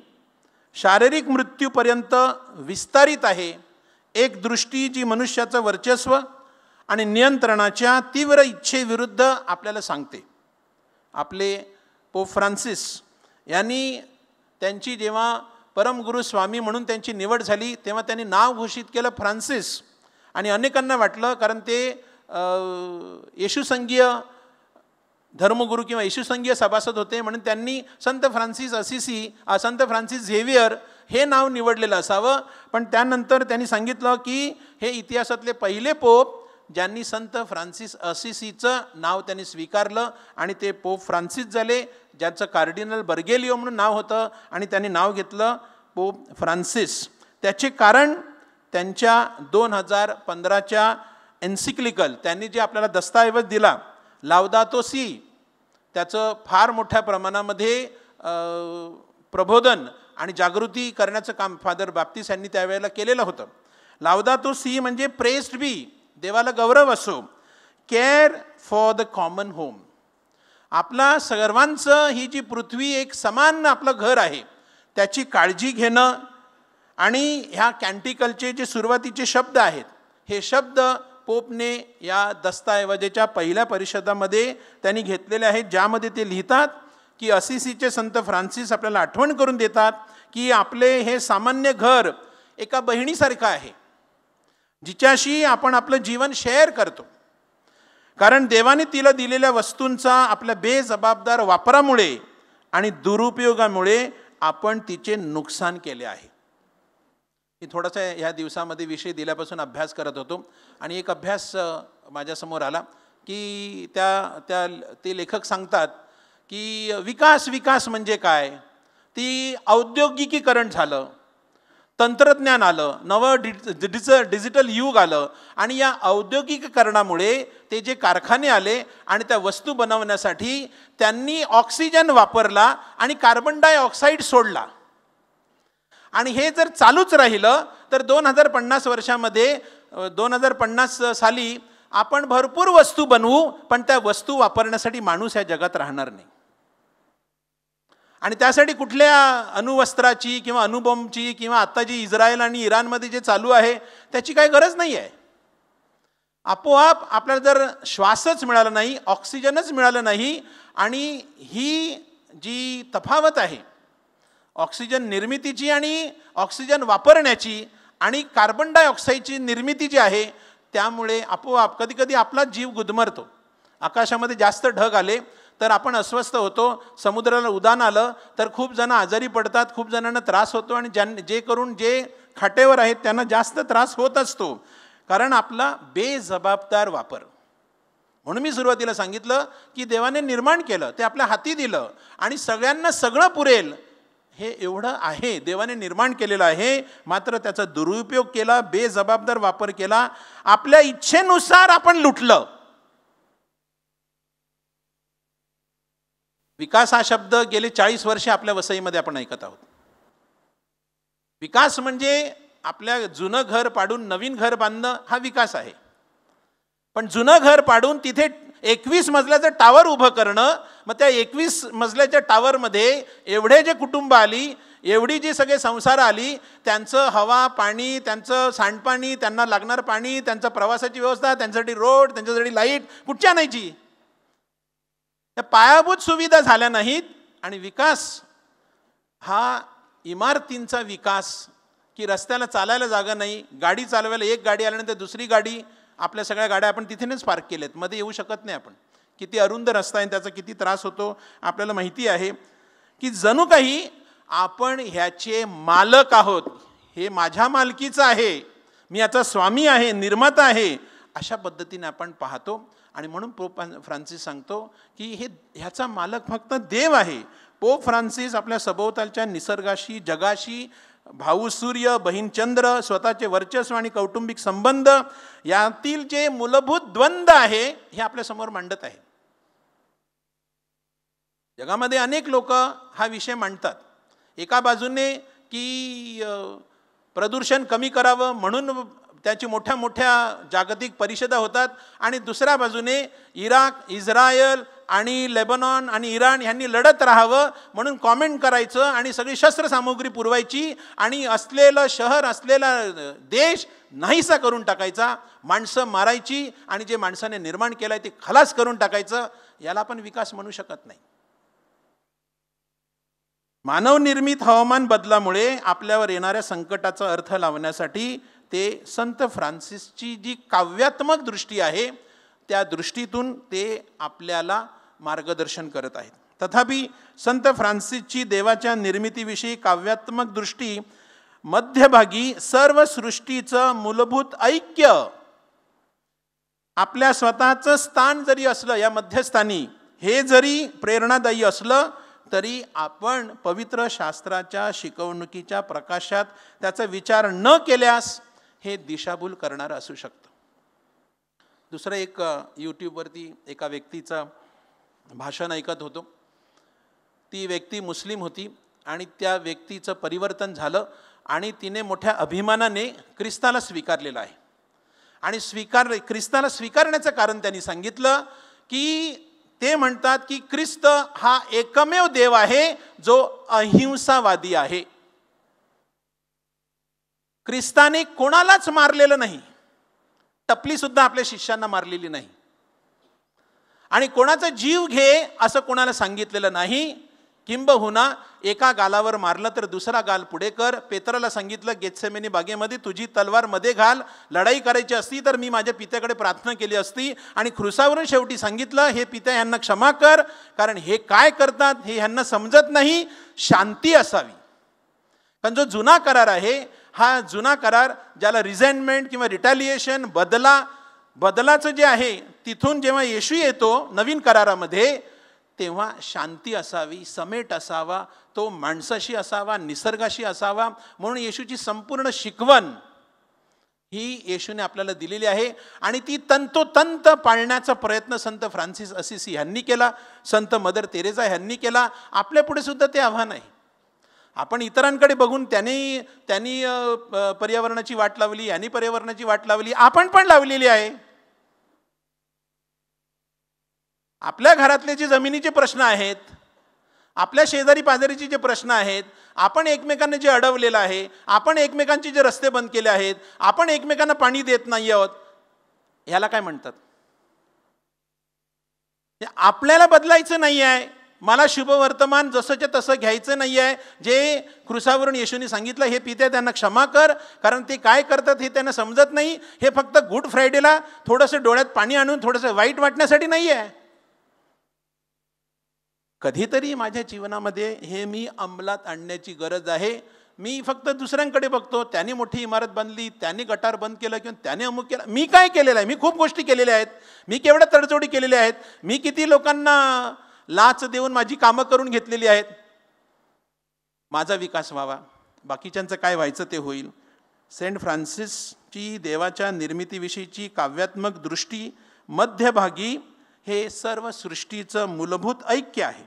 शारीरिक मृत्यूपर्यंत विस्तारित आहे. एक दृष्टी जी मनुष्याचं वर्चस्व आणि नियंत्रणाच्या तीव्र इच्छेविरुद्ध आपल्याला सांगते. आपले पोप फ्रान्सिस यांनी त्यांची जेव्हा परमगुरू स्वामी म्हणून त्यांची निवड झाली तेव्हा त्यांनी नाव घोषित केलं फ्रान्सिस. आणि अनेकांना वाटलं, कारण ते येशूसंघीय धर्मगुरू किंवा येशूसंघीय सभासद होते म्हणून त्यांनी संत फ्रान्सिस असिसी, संत फ्रान्सिस झेवियर हे नाव निवडलेलं असावं. पण त्यानंतर त्यांनी सांगितलं की हे इतिहासातले पहिले पोप ज्यांनी संत फ्रान्सिस असिसीचं नाव त्यांनी स्वीकारलं आणि ते पोप फ्रान्सिस झाले, ज्याचं कार्डिनल बर्गेलिओ म्हणून नाव होतं आणि त्यांनी नाव घेतलं पोप फ्रान्सिस. त्याचे कारण त्यांच्या 2015च्या एन्सिक्लिकल त्यांनी जे आपल्याला दस्तऐवज दिला लाउदातो सी, त्याचं फार मोठ्या प्रमाणामध्ये प्रबोधन आणि जागृती करण्याचं काम फादर बाप्तिस्ट यांनी त्यावेळेला केलेलं होतं. लाउदातो सी म्हणजे प्रेस्ड बी, देवाला गौरव असो, care for the common home. आपला सर्वांचं ही जी पृथ्वी एक समान आपलं घर आहे त्याची काळजी घेणं. आणि ह्या कॅन्टिकलचे जे सुरुवातीचे शब्द आहेत हे शब्द पोपने या दस्तऐवजाच्या पहिल्या परिषदामध्ये त्यांनी घेतलेले आहेत, ज्यामध्ये ते लिहितात की असिसीचे संत फ्रान्सिस आपल्याला आठवण करून देतात की आपले हे सामान्य घर एका बहिणीसारखं आहे जिच्याशी आपण आपलं जीवन शेअर करतो. कारण देवाने तिला दिलेल्या वस्तूंचा आपल्या बेजबाबदार वापरामुळे आणि दुरुपयोगामुळे आपण तिचे नुकसान केले आहे. मी थोडासा ह्या दिवसामध्ये विषय दिल्यापासून अभ्यास करत होतो आणि एक अभ्यास माझ्यासमोर आला की ते लेखक सांगतात की विकास म्हणजे काय. ती औद्योगिकीकरण झालं, तंत्रज्ञान आलं, नवं डिजिटल युग आलं आणि या औद्योगिकीकरणामुळे ते जे कारखाने आले आणि त्या वस्तू बनवण्यासाठी त्यांनी ऑक्सिजन वापरला आणि कार्बन डायऑक्साईड सोडला. आणि हे जर चालूच राहिलं तर 2050 वर्षामध्ये 2050 साली आपण भरपूर वस्तू बनवू पण त्या वस्तू वापरण्यासाठी माणूस या जगात राहणार नाही. आणि त्यासाठी कुठल्या अणुवस्त्राची किंवा अणुबॉम्बची किंवा आत्ता जी इस्रायल आणि इराणमध्ये जे चालू आहे त्याची काही गरज नाही आहे. आपोआप आपल्याला जर श्वासच मिळाला नाही, ऑक्सिजनच मिळालं नाही आणि ही जी तफावत आहे ऑक्सिजन निर्मितीची आणि ऑक्सिजन वापरण्याची आणि कार्बन डायऑक्साईडची निर्मिती जी आहे त्यामुळे आपोआप कधीकधी आपला जीव गुदमरतो. आकाशामध्ये जास्त ढग आले तर आपण अस्वस्थ होतो, समुद्राला उधाण आलं तर खूप जण आजारी पडतात, खूप जणांना त्रास होतो आणि जे खाटेवर आहेत त्यांना जास्त त्रास होत असतो कारण आपला बेजबाबदार वापर. म्हणून मी सुरुवातीला सांगितलं की देवाने निर्माण केलं, ते आपल्या हाती दिलं आणि सगळ्यांना सगळं पुरेल हे एवढं आहे, देवाने निर्माण केलेलं आहे. मात्र त्याचा दुरुपयोग केला, बेजबाबदार वापर केला, आपल्या इच्छेनुसार आपण लुटलं. विकास हा शब्द गेले 40 वर्षे आपल्या वसईमध्ये आपण ऐकत आहोत. विकास म्हणजे आपल्या जुनं घर पाडून नवीन घर बांधणं हा विकास आहे. पण जुनं घर पाडून तिथे 21 मजल्याचं टावर उभं करणं, मग त्या 21 मजल्याच्या टावरमध्ये एवढे जे कुटुंब आली, एवढी जी सगळे संसार आली, त्यांचं हवा पाणी, त्यांचं सांडपाणी, त्यांना लागणार पाणी, त्यांचं प्रवासाची व्यवस्था, त्यांच्यासाठी रोड, त्यांच्यासाठी लाईट कुठच्या आणायची? त्या पायाभूत सुविधा झाल्या नाहीत. आणि विकास हा इमारतींचा विकास, की रस्त्याला चालायला जागा नाही, गाडी चालवायला एक गाडी आल्यानंतर दुसरी गाडी, आपल्या सगळ्या गाड्या आपण तिथेच पार्क केल्यात, मध्ये येऊ शकत नाही आपण. किती अरुंद रस्ता आहे, त्याचा किती त्रास होतो आपल्याला माहिती आहे. की जणू काही आपण ह्याचे मालक आहोत, हे माझ्या मालकीचं आहे, मी याचा स्वामी आहे, निर्माता आहे, अशा पद्धतीने आपण पाहतो. आणि म्हणून पोप फ्रान्सिस सांगतो की ह्याचा मालक फक्त देव आहे. पोप फ्रान्सिस आपल्या सभोवतालच्या निसर्गाशी, जगाशी, भाऊ सूर्य, बहीण चंद्र, स्वतःचे वर्चस्व आणि कौटुंबिक संबंध यातील जे मूलभूत द्वंद्व आहे हे आपल्यासमोर मांडत आहे. जगामध्ये अनेक लोक हा विषय मांडतात. एका बाजूने की प्रदूषण कमी करावं म्हणून त्याची मोठ्या मोठ्या जागतिक परिषदा होतात, आणि दुसऱ्या बाजूने इराक, इस्रायल आणि लेबनॉन आणि इराण ह्यांनी लढत राहावं म्हणून कॉमेंट करायचं आणि सगळी शस्त्रसामुग्री पुरवायची आणि असलेलं शहर, असलेला देश नाहीसा करून टाकायचा, माणसं मारायची आणि जे माणसाने निर्माण केलं आहे ते खलास करून टाकायचं. याला आपण विकास म्हणू शकत नाही. मानवनिर्मित हवामान बदलामुळे आपल्यावर येणाऱ्या संकटाचा अर्थ लावण्यासाठी ते संत फ्रान्सिसची जी काव्यात्मक दृष्टी आहे त्या दृष्टीतून ते आपल्याला मार्गदर्शन करत आहेत. तथापि संत फ्रान्सिसची देवाच्या निर्मितीविषयी काव्यात्मक दृष्टी मध्यभागी सर्व सृष्टीचं मूलभूत ऐक्य, आपल्या स्वतःचं स्थान जरी असलं या मध्यस्थानी, हे जरी प्रेरणादायी असलं तरी आपण पवित्र शास्त्राच्या शिकवणुकीच्या प्रकाशात त्याचा विचार न केल्यास हे दिशाभूल करणारं असू शकतं. दुसरं एक यूट्यूबवरती एका व्यक्तीचं भाषण ऐकत होतो. ती व्यक्ती मुस्लिम होती आणि त्या व्यक्तीचं परिवर्तन झालं आणि तिने मोठ्या अभिमानाने ख्रिस्ताला स्वीकारलेलं आहे. आणि ख्रिस्ताला स्वीकारण्याचं कारण त्यांनी सांगितलं की ते म्हणतात की ख्रिस्त हा एकमेव देव आहे जो अहिंसावादी आहे. ख्रिस्ताने कोणालाच मारलेलं नाही, टपली सुद्धा आपल्या शिष्यांना मारलेली नाही, आणि कोणाचा जीव घे असं कोणाला सांगितलेलं नाही. किंबहुना एका गालावर मारलं तर दुसरा गाल पुढे कर. पेत्राला सांगितलं गेत्सेमनी बागेमध्ये तुझी तलवार मध्ये घाल, लढाई करायची असती तर मी माझ्या पित्याकडे प्रार्थना केली असती. आणि क्रुसावरून शेवटी सांगितलं हे पित्या ह्यांना क्षमा कर, कारण हे काय करतात हे ह्यांना समजत नाही, शांती असावी. कारण जो जुना करार आहे हा जुना करार ज्याला रिझेंटमेंट किंवा रिटॅलिएशन, बदलाचं जे आहे तिथून जेव्हा येशू येतो नवीन करारामध्ये तेव्हा शांती असावी, समेट असावा, तो माणसाशी असावा, निसर्गाशी असावा. म्हणून येशूची संपूर्ण शिकवण ही येशूने आपल्याला दिलेली आहे आणि ती तंतोतंत पाळण्याचा प्रयत्न संत फ्रान्सिस असिसी ह्यांनी केला, संत मदर तेरेसा ह्यांनी केला. आपल्यापुढे सुद्धा ते आव्हान आहे. आपण इतरांकडे बघून त्यांनी पर्यावरणाची वाट लावली, यांनी पर्यावरणाची वाट लावली, आपण पण लावलेली आहे. आपल्या घरातले जे जमिनीचे प्रश्न आहेत, आपल्या शेजारी पाजारीचे जे प्रश्न आहेत, आपण एकमेकांना जे अडवलेलं आहे, आपण एकमेकांचे जे रस्ते बंद केले आहेत, आपण एकमेकांना पाणी देत नाही आहोत, ह्याला काय म्हणतात? आपल्याला बदलायचं नाही आहे. मला शुभवर्तमान जसंच्या तसं घ्यायचं नाही आहे. जे क्रुसावरून येशूने सांगितलं हे पित्या त्यांना क्षमा कर, कारण ते काय करतात हे त्यांना समजत नाही. हे फक्त गुड फ्रायडेला थोडंसं डोळ्यात पाणी आणून थोडंसं वाईट वाटण्यासाठी नाही आहे. कधीतरी माझ्या जीवनामध्ये हे मी अंमलात आणण्याची गरज आहे. मी फक्त दुसऱ्यांकडे बघतो, त्याने मोठी इमारत बांधली, त्याने गटार बंद केलं किंवा त्याने अमुक केलं. मी काय केलेलं आहे? मी खूप गोष्टी केलेल्या आहेत. मी केवढ्या तडजोडी केलेल्या आहेत. मी किती लोकांना लाच देऊन माझी कामं करून घेतलेली आहेत. माझा विकास व्हावा, बाकीच्यांचं काय व्हायचं ते होईल. सेंट फ्रान्सिसची देवाच्या निर्मितीविषयीची काव्यात्मक दृष्टी मध्यभागी हे सर्व सृष्टीचं मूलभूत ऐक्य आहे.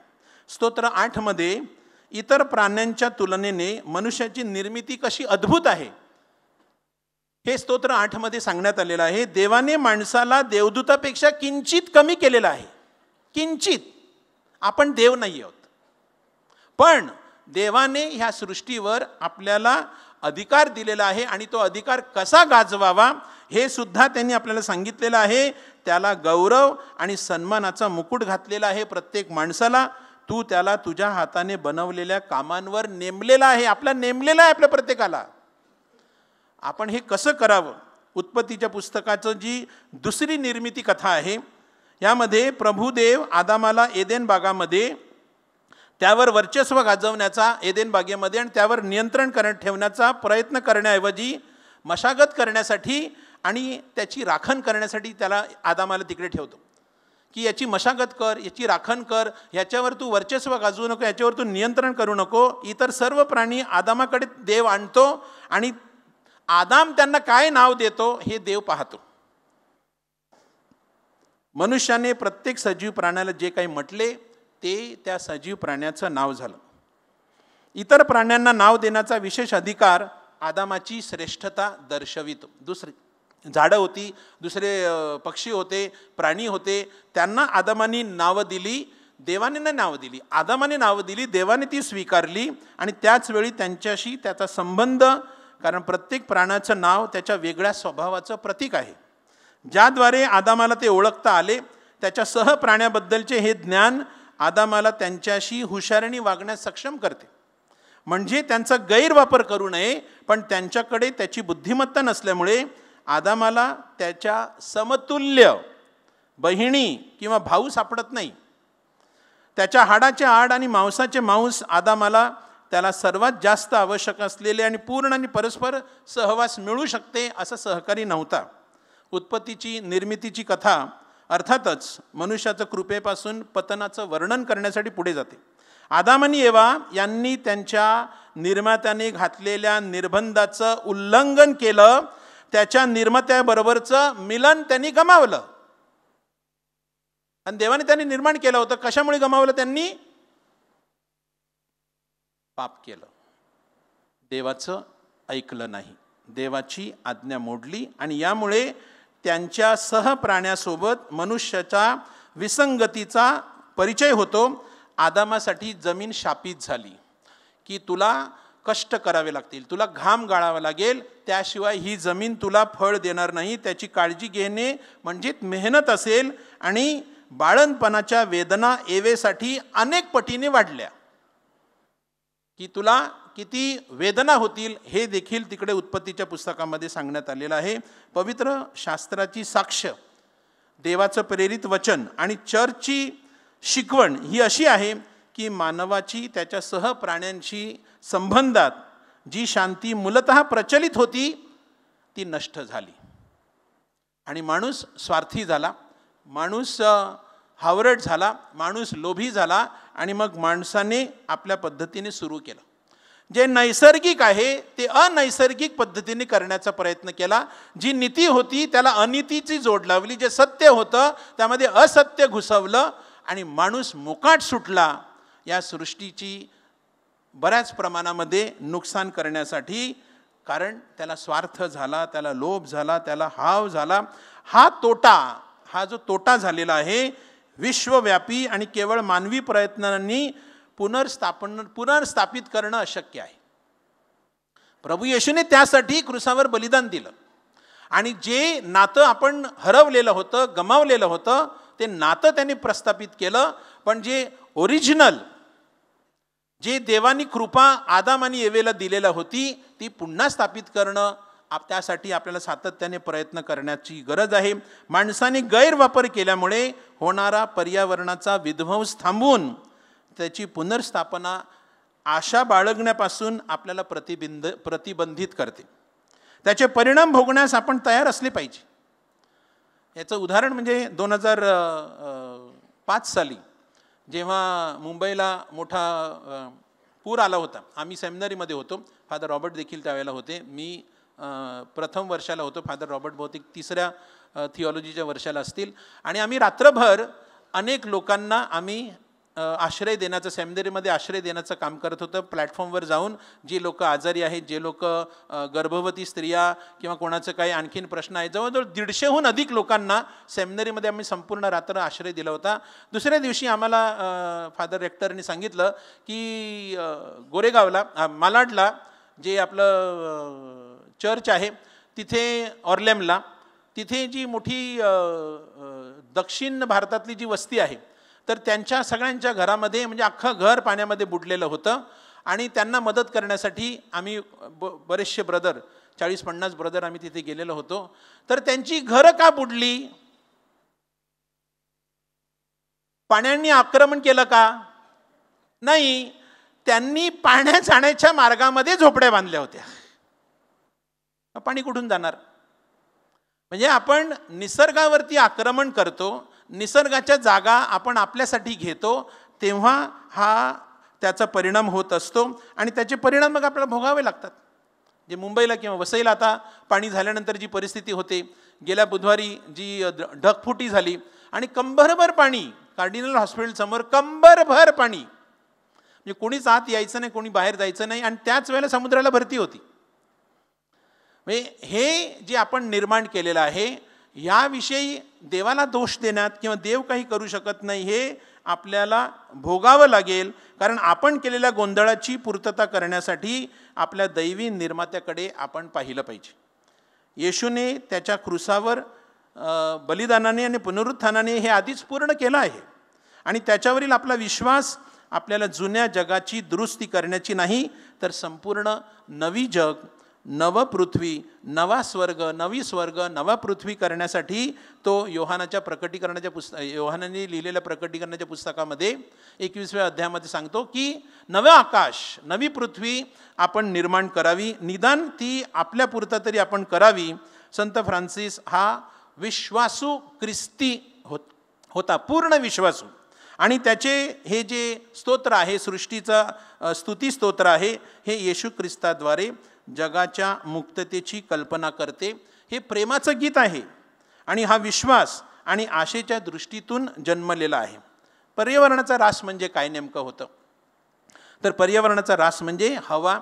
स्तोत्र 8 मध्ये इतर प्राण्यांच्या तुलनेने मनुष्याची निर्मिती कशी अद्भुत आहे हे स्तोत्र 8 मध्ये सांगण्यात आलेलं आहे, देवाने माणसाला देवदूतापेक्षा किंचित कमी केलेलं आहे. किंचित. आपण देव नाही आहोत, पण देवाने ह्या सृष्टीवर आपल्याला अधिकार दिलेला आहे आणि तो अधिकार कसा गाजवावा हे सुद्धा त्यांनी आपल्याला सांगितलेलं आहे. त्याला गौरव आणि सन्मानाचा मुकुट घातलेला आहे प्रत्येक माणसाला. तू त्याला तुझ्या हाताने बनवलेल्या कामांवर नेमलेला आहे. आपला नेमलेला आहे आपल्या प्रत्येकाला. आपण हे कसं करावं? उत्पत्तीच्या पुस्तकाचं जी दुसरी निर्मिती कथा आहे, यामध्ये प्रभुदेव आदामाला एदेन बागामध्ये त्यावर वर्चस्व गाजवण्याचा, एदेन बागेमध्ये आणि त्यावर नियंत्रण ठेवण्याचा प्रयत्न करण्याऐवजी मशागत करण्यासाठी आणि त्याची राखण करण्यासाठी त्याला आदामाला तिकडे ठेवतो की याची मशागत कर, याची राखण कर, याच्यावर तू वर्चस्व गाजवू नको, याच्यावर तू नियंत्रण करू नको. इतर सर्व प्राणी आदामाकडे देव आणतो आणि आदाम त्यांना काय नाव देतो हे देव पाहतो. मनुष्याने प्रत्येक सजीव प्राण्याला जे काही म्हटले ते त्या सजीव प्राण्याचं नाव झालं. इतर प्राण्यांना नाव देण्याचा विशेष अधिकार आदामाची श्रेष्ठता दर्शवितो. दुसरी झाडं होती, दुसरे पक्षी होते, प्राणी होते, त्यांना आदामाने नावं दिली, देवाने नाही नावं दिली, आदामाने नावं दिली, देवाने ती स्वीकारली आणि त्याच वेळी त्यांच्याशी त्याचा संबंध, कारण प्रत्येक प्राण्याचं नाव त्याच्या वेगळ्या स्वभावाचं प्रतीक आहे. ज्याद्वारे आदामाला ते ओळखता आले, त्याच्या सहप्राण्याबद्दलचे हे ज्ञान आदामाला त्यांच्याशी हुशारीने वागण्यास सक्षम करते. म्हणजे त्यांचा गैरवापर करू नये, पण त्यांच्याकडे त्याची बुद्धिमत्ता नसल्यामुळे आदामाला त्याच्या समतुल्य बहिणी किंवा भाऊ सापडत नाही. त्याच्या हाडाचे हाड आणि मांसाचे मांस आदामाला त्याला सर्वात जास्त आवश्यक असलेले आणि पूर्ण आणि परस्पर सहवास मिळू शकते असा सहकारी नव्हता. उत्पत्तीची निर्मितीची कथा अर्थातच मनुष्याचं कृपेपासून पतनाचं वर्णन करण्यासाठी पुढे जाते. आदाम आणि एवा यांनी त्यांच्या निर्मात्याने घातलेल्या निर्बंधाचं उल्लंघन केलं, त्याच्या निर्मात्याबरोबरचं मिलन त्यांनी गमावलं. आणि देवाने त्यांनी निर्माण केलं होतं, कशामुळे गमावलं? त्यांनी पाप केलं, देवाचं ऐकलं नाही, देवाची आज्ञा मोडली आणि यामुळे त्यांच्या सहप्राण्यासोबत मनुष्याच्या विसंगतीचा परिचय होतो. आदामासाठी जमीन शापित झाली की तुला कष्ट करावे लागतील, तुला घाम गाळावा लागेल, त्याशिवाय ही जमीन तुला फळ देणार नाही. त्याची काळजी घेणे म्हणजे मेहनत असेल आणि बाळणपणाच्या वेदना एवेसाठी अनेक पटीने वाढल्या की तुला किती वेदना होतील हे देखील तिकडे उत्पत्तीच्या पुस्तकामध्ये सांगण्यात आलेलं आहे. पवित्र शास्त्राची साक्ष, देवाचं प्रेरित वचन आणि चर्चची शिकवण ही अशी आहे की मानवाची त्याच्या सहप्राण्यांशी संबंधात जी शांती मूलतः प्रचलित होती ती नष्ट झाली आणि माणूस स्वार्थी झाला, माणूस हावरट झाला, माणूस लोभी झाला आणि मग माणसाने आपल्या पद्धतीने सुरू केलं. जे नैसर्गिक आहे ते अनैसर्गिक पद्धतीने करण्याचा प्रयत्न केला. जी नीती होती त्याला अनितीची जोड लावली, जे सत्य होतं त्यामध्ये असत्य घुसवलं आणि माणूस मोकाट सुटला या सृष्टीची बऱ्याच प्रमाणामध्ये नुकसान करण्यासाठी. कारण त्याला स्वार्थ झाला, त्याला लोभ झाला, त्याला हाव झाला. हा जो तोटा झालेला आहे विश्वव्यापी आणि केवळ मानवी प्रयत्नांनी पुनर्स्थापित करणं अशक्य आहे. प्रभू येशूने त्यासाठी क्रुसावर बलिदान दिलं आणि जे नातं आपण हरवलेलं होतं, गमावलेलं होतं, ते नातं त्यांनी प्रस्थापित केलं. पण जे ओरिजिनल, जे देवानी कृपा आदाम आणि एवेला दिलेलं होती ती पुन्हा स्थापित करणं, त्यासाठी आपल्याला सातत्याने प्रयत्न करण्याची गरज आहे. माणसाने गैरवापर केल्यामुळे होणारा पर्यावरणाचा विध्वंस थांबवून त्याची पुनर्स्थापना आशा बाळगण्यापासून आपल्याला प्रतिबंधित करते. त्याचे परिणाम भोगण्यास आपण तयार असले पाहिजे. याचं उदाहरण म्हणजे 2005 साली जेव्हा मुंबईला मोठा पूर आला होता. आम्ही सेमिनरीमध्ये होतो, फादर रॉबर्ट देखील त्यावेळेला होते. मी प्रथम वर्षाला होतो, फादर रॉबर्ट बहुतेक 3ऱ्या थिओलॉजीच्या वर्षाला असतील. आणि आम्ही रात्रभर अनेक लोकांना आम्ही आश्रय देण्याचं, सेमिनरीमध्ये आश्रय देण्याचं काम करत होतं. प्लॅटफॉर्मवर जाऊन जी लोक आजारी आहेत, जे लोक गर्भवती स्त्रिया किंवा कोणाचं काही आणखीन प्रश्न आहे, जवळजवळ 150हून अधिक लोकांना सेमिनरीमध्ये आम्ही संपूर्ण रात्र आश्रय दिला होता. दुसऱ्या दिवशी आम्हाला फादर रेक्टरनी सांगितलं की गोरेगावला मालाडला जे आपलं चर्च आहे तिथे ऑर्लेमला, तिथे जी मोठी दक्षिण भारतातली जी वस्ती आहे, तर त्यांच्या सगळ्यांच्या घरामध्ये म्हणजे अख्खं घर पाण्यामध्ये बुडलेलं होतं. आणि त्यांना मदत करण्यासाठी आम्ही बरेचसे ब्रदर, 40-50 ब्रदर आम्ही तिथे गेलेलो होतो. तर त्यांची घरं का बुडली? पाण्याने आक्रमण केलं का? नाही, त्यांनी पाण्या जाण्याच्या मार्गामध्ये झोपड्या बांधल्या होत्या. पाणी कुठून जाणार? म्हणजे आपण निसर्गावरती आक्रमण करतो, निसर्गाच्या जागा आपण आपल्यासाठी घेतो, तेव्हा हा त्याचा परिणाम होत असतो आणि त्याचे परिणाम मग आपल्याला भोगावे लागतात. जे मुंबईला किंवा वसईला आता पाणी झाल्यानंतर जी परिस्थिती होते, गेल्या बुधवारी जी ढगफुटी झाली आणि कंबरभर पाणी, कार्डिनल हॉस्पिटलसमोर कंबरभर पाणी, म्हणजे कोणीच आत यायचं नाही, कोणी बाहेर जायचं नाही आणि त्याच वेळेला समुद्राला भरती होती. म्हणजे हे जे आपण निर्माण केलेलं आहे याविषयी देवाला दोष देण्यात किंवा देव काही करू शकत नाही हे आपल्याला भोगावं लागेल, कारण आपण केलेल्या गोंधळाची पूर्तता करण्यासाठी आपल्या दैवी निर्मात्याकडे आपण पाहिलं पाहिजे. येशूने त्याच्या क्रूसावर बलिदानाने आणि पुनरुत्थानाने हे आधीच पूर्ण केलं आहे आणि त्याच्यावरील आपला विश्वास आपल्याला जुन्या जगाची दुरुस्ती करण्याची नाही, तर संपूर्ण नवी जग, नव पृथ्वी, नवा स्वर्ग, नवी स्वर्ग, नवा पृथ्वी करण्यासाठी तो योहानाने लिहिलेल्या प्रकटीकरणाच्या पुस्तकामध्ये 21व्या अध्यायामध्ये सांगतो की नवं आकाश, नवी पृथ्वी आपण निर्माण करावी, निदान ती आपल्यापुरता तरी आपण करावी. संत फ्रान्सिस हा विश्वासू ख्रिस्ती होता, पूर्ण विश्वासू. आणि त्याचे हे जे स्तोत्र आहे, सृष्टीचा स्तुती स्तोत्र आहे, हे येशू ख्रिस्ताद्वारे जगाच्या मुक्ततेची कल्पना करते. हे प्रेमाचं गीत आहे आणि हा विश्वास आणि आशेच्या दृष्टीतून जन्मलेला आहे. पर्यावरणाचा ऱ्हास म्हणजे काय नेमकं होतं? तर पर्यावरणाचा ऱ्हास म्हणजे हवा,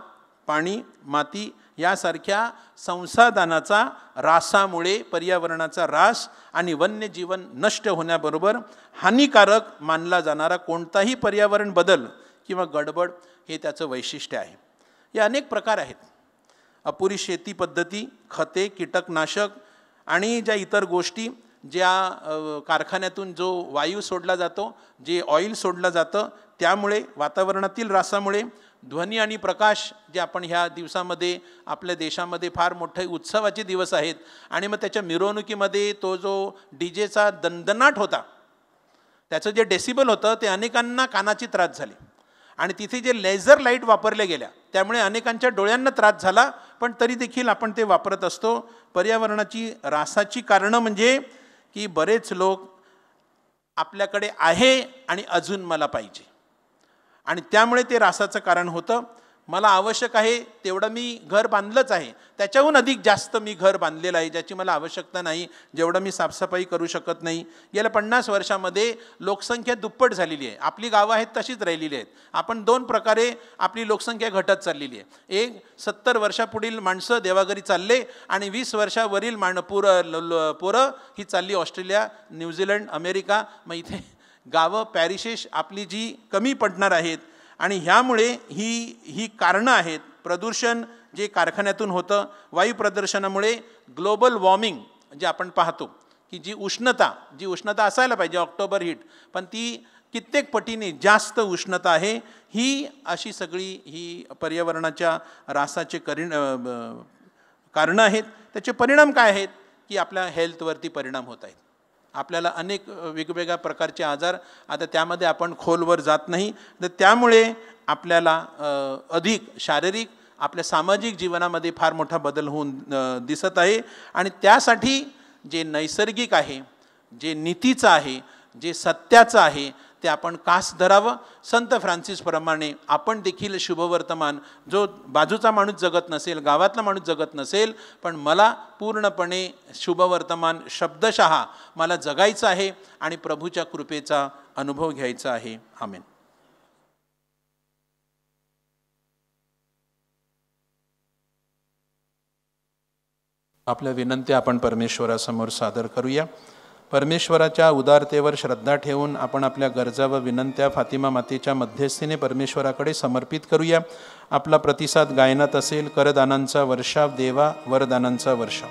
पाणी, माती यासारख्या संसाधनाचा ऱ्हासामुळे पर्यावरणाचा ऱ्हास आणि वन्यजीवन नष्ट होण्याबरोबर हानिकारक मानला जाणारा कोणताही पर्यावरण बदल किंवा गडबड हे त्याचं वैशिष्ट्य आहे. हे अनेक प्रकार आहेत. अपुरी शेती पद्धती, खते, कीटकनाशक आणि ज्या इतर गोष्टी, ज्या कारखान्यातून जो वायू सोडला जातो, जे ऑइल सोडलं जातं, त्यामुळे वातावरणातील ऱ्हासामुळे ध्वनी आणि प्रकाश जे आपण ह्या दिवसामध्ये आपल्या देशामध्ये फार मोठे उत्सवाचे दिवस आहेत आणि मग त्याच्या मिरवणुकीमध्ये तो जो डीजेचा दणदणाट होता, त्याचं जे डेसिबल होतं ते अनेकांना कानाची त्रास झाली आणि तिथे जे लेझर लाईट वापरल्या गेल्या त्यामुळे अनेकांच्या डोळ्यांना त्रास झाला, पण तरी देखील आपण ते वापरत असतो. पर्यावरणाची ऱ्हासाची कारणं म्हणजे की बरेच लोक आपल्याकडे आहे आणि अजून मला पाहिजे आणि त्यामुळे ते ऱ्हासाचं कारण होतं. मला आवश्यक आहे तेवढं मी घर बांधलंच आहे, त्याच्याहून अधिक जास्त मी घर बांधलेलं आहे ज्याची मला आवश्यकता नाही, जेवढं मी साफसफाई करू शकत नाही. गेल्या 50 वर्षामध्ये लोकसंख्या दुप्पट झालेली आहे. आपली गावं आहेत तशीच राहिलेली आहेत. आपण 2 प्रकारे आपली लोकसंख्या घटत चाललेली आहे. एक 70 वर्षापुढील माणसं देवाघरी चालले आणि 20 वर्षावरील पोरं ही चालली ऑस्ट्रेलिया, न्यूझीलंड, अमेरिका. मग इथे गावं, पॅरिशेस आपली जी कमी पडणार आहेत आणि ह्यामुळे ही कारणं आहेत. प्रदूषण जे कारखान्यातून होतं, वायू प्रदूषणामुळे ग्लोबल वॉर्मिंग जे आपण पाहतो की जी उष्णता असायला पाहिजे, ऑक्टोबर हीट, पण ती कित्येक पटीने जास्त उष्णता आहे. ही अशी सगळी ही पर्यावरणाच्या ऱ्हासाचे कारणं आहेत. त्याचे परिणाम काय आहेत की आपल्या हेल्थवरती परिणाम होत आहेत. आपल्याला अनेक वेगवेगळ्या प्रकारचे आजार, आता त्यामध्ये आपण खोलवर जात नाही, तर त्यामुळे आपल्याला अधिक शारीरिक, आपल्या सामाजिक जीवनामध्ये फार मोठा बदल होऊन दिसत आहे. आणि त्यासाठी जे नैसर्गिक आहे, जे नीतीचं आहे, जे सत्याचं आहे, ते आपण कास धरावं. संत फ्रान्सिसप्रमाणे आपण देखील शुभवर्तमान, जो बाजूचा माणूस जगत नसेल, गावातला माणूस जगत नसेल, पण मला पूर्णपणे शुभवर्तमान शब्दशः मला जगायचं आहे आणि प्रभूच्या कृपेचा अनुभव घ्यायचा आहे. आमेन. आपल्या विनंत्या आपण परमेश्वरासमोर सादर करूया. परमेश्वराच्या उदारतेवर श्रद्धा ठेवून आपण आपल्या गरजा व विनंत्या फातिमा मातेच्या मध्यस्थीने परमेश्वराकडे समर्पित करूया. आपला प्रतिसाद गायनात असेल. करदानांचा वर्षाव देवा, वरदानांचा वर्षाव.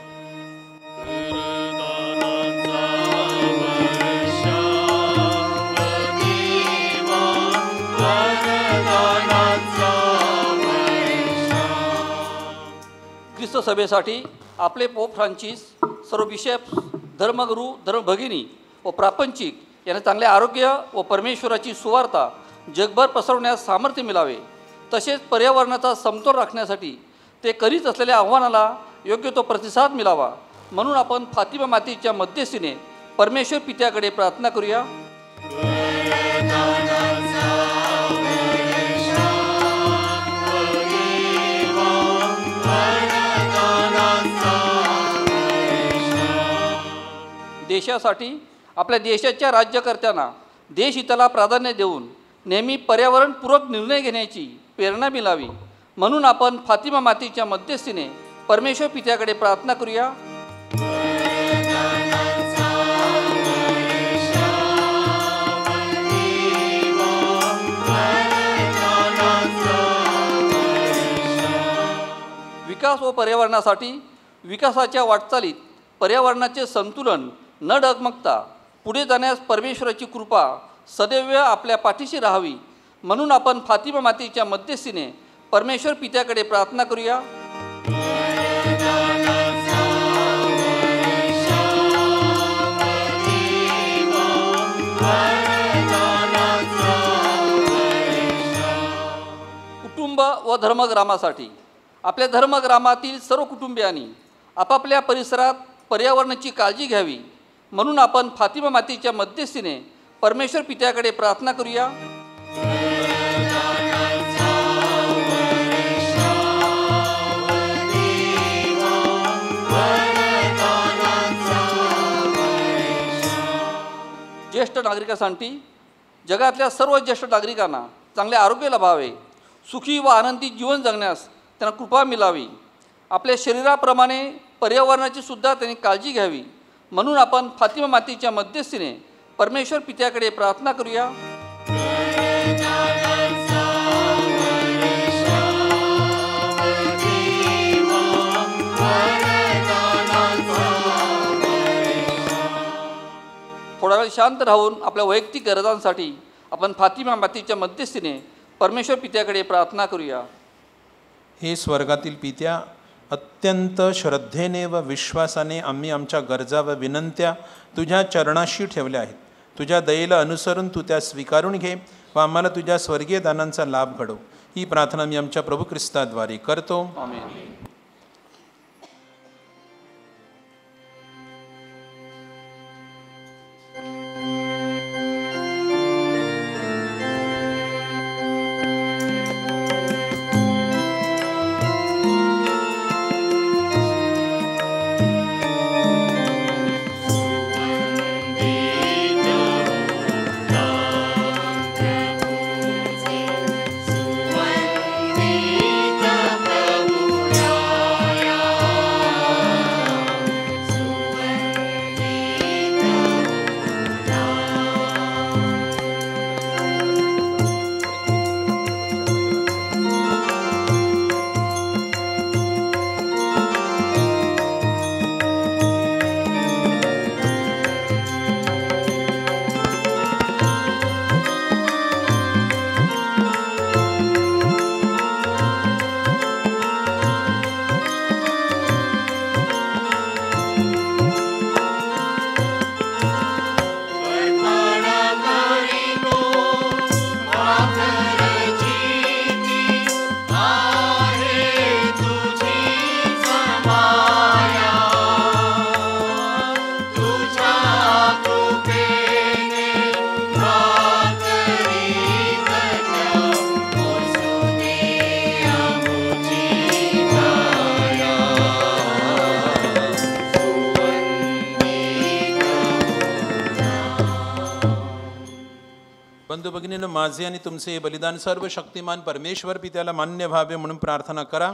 ख्रिस्त सभेसाठी आपले पोप फ्रान्सिस, सर्व बिशप्स, धर्मगुरू, धर्मभगिनी व प्रापंचिक यांना चांगले आरोग्य व परमेश्वराची सुवार्ता जगभर पसरवण्यास सामर्थ्य मिळावे. तसेच पर्यावरणाचा समतोल राखण्यासाठी ते करीत असलेल्या आव्हानाला योग्य तो प्रतिसाद मिळावा, म्हणून आपण फातिमा मातेच्या मध्यस्थीने परमेश्वर पित्याकडे प्रार्थना करूया. देशासाठी आपल्या देशाच्या राज्यकर्त्यांना देशहिताला प्राधान्य देऊन नेहमी पर्यावरणपूरक निर्णय घेण्याची प्रेरणा मिळावी, म्हणून आपण फातिमा मातेच्या मध्यस्थीने परमेश्वर पित्याकडे प्रार्थना करूया. विकास व पर्यावरणासाठी विकासाच्या वाटचालीत पर्यावरणाचे संतुलन न डगमगता पुढे जाण्यास परमेश्वराची कृपा सदैव आपल्या पाठीशी राहावी, म्हणून आपण फातिमा मातेच्या मध्यस्थीने परमेश्वर पित्याकडे प्रार्थना करूया. कुटुंब व धर्मग्रामासाठी आपल्या धर्मग्रामातील सर्व कुटुंबियांनी आपापल्या परिसरात पर्यावरणाची काळजी घ्यावी, म्हणून आपण फातिमा मातेच्या मध्यस्थीने परमेश्वर पित्याकडे प्रार्थना करूया. ज्येष्ठ नागरिकांसाठी जगातल्या सर्व ज्येष्ठ नागरिकांना चांगले आरोग्य लाभावे, सुखी व आनंदी जीवन जगण्यास त्यांना कृपा मिळावी. आपल्या शरीराप्रमाणे पर्यावरणाची सुद्धा त्यांनी काळजी घ्यावी, म्हणून आपण फातिमा मातेच्या मध्यस्थीने परमेश्वर पित्याकडे प्रार्थना करूया. थोडा वेळ शांत राहून आपल्या वैयक्तिक गरजांसाठी आपण फातिमा मातेच्या मध्यस्थीने परमेश्वर पित्याकडे प्रार्थना करूया. हे स्वर्गातील पित्या, अत्यंत श्रद्धेने व विश्वासाने आम्ही आमच्या गरजा व विनंत्या तुझ्या चरणाशी ठेवल्या आहेत. तुझ्या दयेला अनुसरून तू त्या स्वीकारून घे व आम्हाला तुझ्या स्वर्गीय दानांचा लाभ घडव. ही प्रार्थना मी आमच्या प्रभू ख्रिस्ताद्वारे करतो. आमेन. प्रभु भगिनीनं माझे आणि तुमचे हे बलिदान सर्व शक्तिमान परमेश्वर पित्याला मान्य व्हावे म्हणून प्रार्थना करा.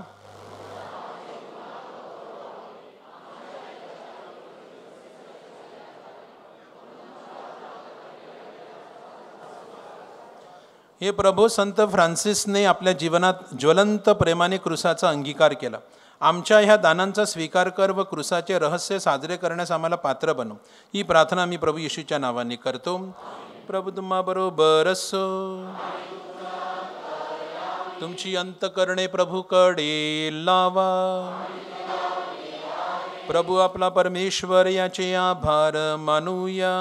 हे प्रभू, संत फ्रान्सिसने आपल्या जीवनात ज्वलंत प्रेमाने क्रूसाचा अंगीकार केला. आमच्या ह्या दानांचा स्वीकार कर व क्रूसाचे रहस्य साजरे करण्यास आम्हाला पात्र बनव. ही प्रार्थना मी प्रभू येशूच्या नावाने करतो. प्रभू तुम्हा बरोबर असो. तुमची अंतकरणे प्रभूकडे लावा. प्रभू आपला परमेश्वर याचे आभार मानूया.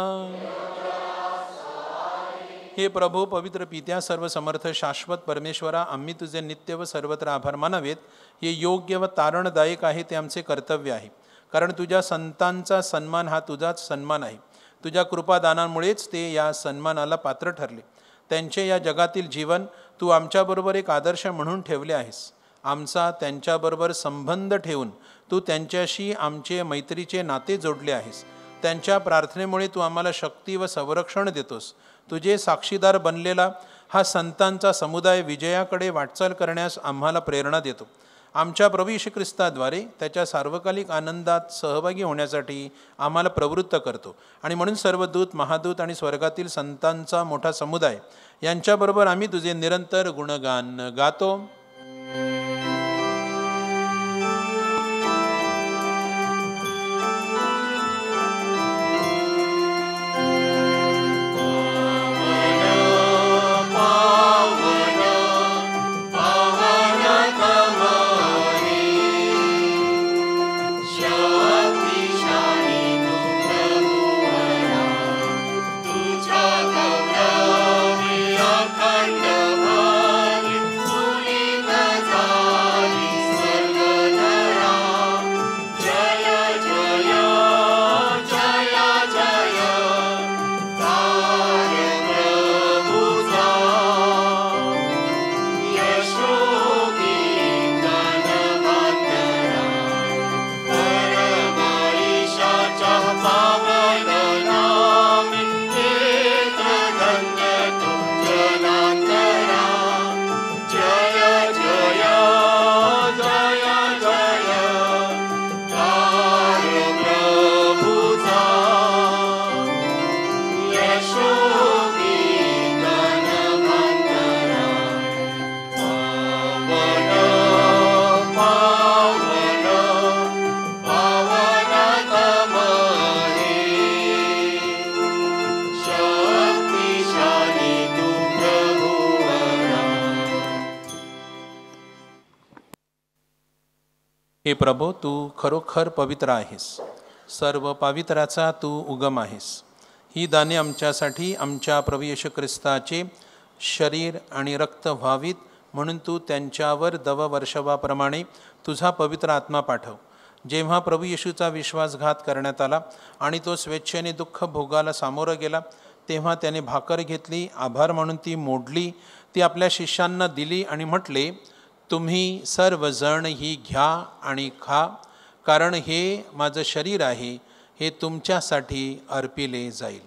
हे प्रभू, पवित्र पित्या, सर्व समर्थ शाश्वत परमेश्वरा, आम्ही तुझे नित्य व सर्वत्र आभार मानावेत. हे योग्य व तारणदायक आहे, ते आमचे कर्तव्य आहे. कारण तुझ्या संतांचा सन्मान हा तुझाच सन्मान आहे. तुझ्या कृपादानामुळेच ते या सन्मानाला पात्र ठरले. त्यांचे या जगातील जीवन तू आमच्याबरोबर एक आदर्श म्हणून ठेवले आहेस. आमचा त्यांच्याबरोबर संबंध ठेवून तू त्यांच्याशी आमचे मैत्रीचे नाते जोडले आहेस. त्यांच्या प्रार्थनेमुळे तू आम्हाला शक्ती व संरक्षण देतोस. तुझे साक्षीदार बनलेला हा संतांचा समुदाय विजयाकडे वाटचाल करण्यास आम्हाला प्रेरणा देतो. आमच्या प्रभू येशू ख्रिस्ताद्वारे त्याच्या सार्वकालिक आनंदात सहभागी होण्यासाठी आम्हाला प्रवृत्त करतो. आणि म्हणून सर्व दूत, महादूत आणि स्वर्गातील संतांचा मोठा समुदाय यांच्याबरोबर आम्ही तुझे निरंतर गुणगान गातो. हे प्रभो, तू खरोखर पवित्र आहेस. सर्व पवित्राचा तू उगम आहेस. ही दाने आमच्यासाठी आमच्या प्रभू येशू ख्रिस्ताचे शरीर आणि रक्त व्हावीत म्हणून तू त्यांच्यावर दववर्षवाप्रमाणे तुझा पवित्र आत्मा पाठव. जेव्हा प्रभू येशूचा विश्वासघात करण्यात आला आणि तो स्वेच्छेने दुःख भोगाला सामोरं गेला, तेव्हा त्याने भाकर घेतली, आभार म्हणून ती मोडली, ती आपल्या शिष्यांना दिली आणि म्हटले, तुम्ही सर्वजण ही घ्या आणि खा, कारण हे माझं शरीर आहे, हे तुमच्यासाठी अर्पिले जाईल.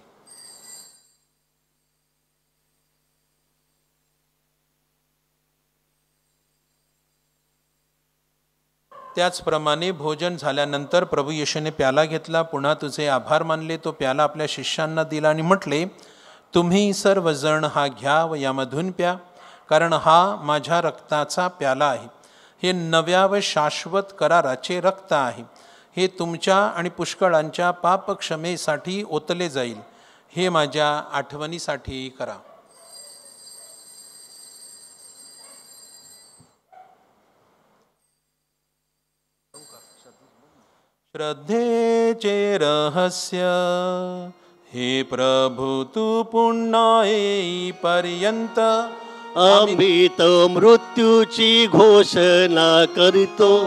त्याचप्रमाणे भोजन झाल्यानंतर प्रभू येशूने प्याला घेतला, पुन्हा तुझे आभार मानले, तो प्याला आपल्या शिष्यांना दिला आणि म्हटले, तुम्ही सर्वजण हा घ्या व यामधून प्या, कारण हा माझ्या रक्ताचा प्याला आहे. हे नव्या व शाश्वत कराराचे रक्त आहे. हे तुमच्या आणि पुष्कळांच्या पापक्षमेसाठी ओतले जाईल. हे माझ्या आठवणीसाठी करा. श्रद्धेचे रहस्य. हे प्रभू, तू पुन्हा येईपर्यंत आम्ही तो मृत्यूची घोषणा करीतो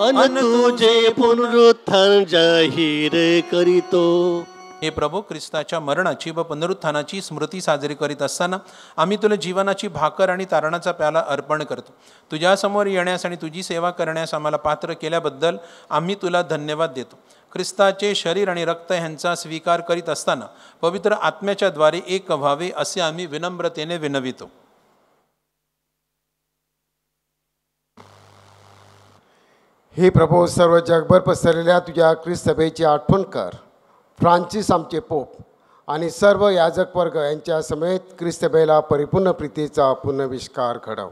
अन तुझे पुनरुत्थान जाहीर करीतो. हे प्रभू, ख्रिस्ताच्या मरणाची व पुनरुत्थानाची स्मृती साजरी करीत असताना आम्ही तुला जीवनाची भाकर आणि तारणाचा प्याला अर्पण करतो. तुझ्यासमोर येण्यास आणि तुझी सेवा करण्यास आम्हाला पात्र केल्याबद्दल आम्ही तुला धन्यवाद देतो. ख्रिस्ताचे शरीर आणि रक्त ह्यांचा स्वीकार करीत असताना पवित्र आत्म्याच्या द्वारे एक व्हावे असे आम्ही विनम्रतेने विनवितो. हे प्रभू, सर्व जगभर पसरलेल्या तुझ्या ख्रिस्त सभेची आठवण कर. फ्रान्सिस आमचे पोप आणि सर्व याजक वर्ग यांच्या समेत ख्रिस्त सभेला परिपूर्ण प्रीतीचा पुनर्विष्कार घडव.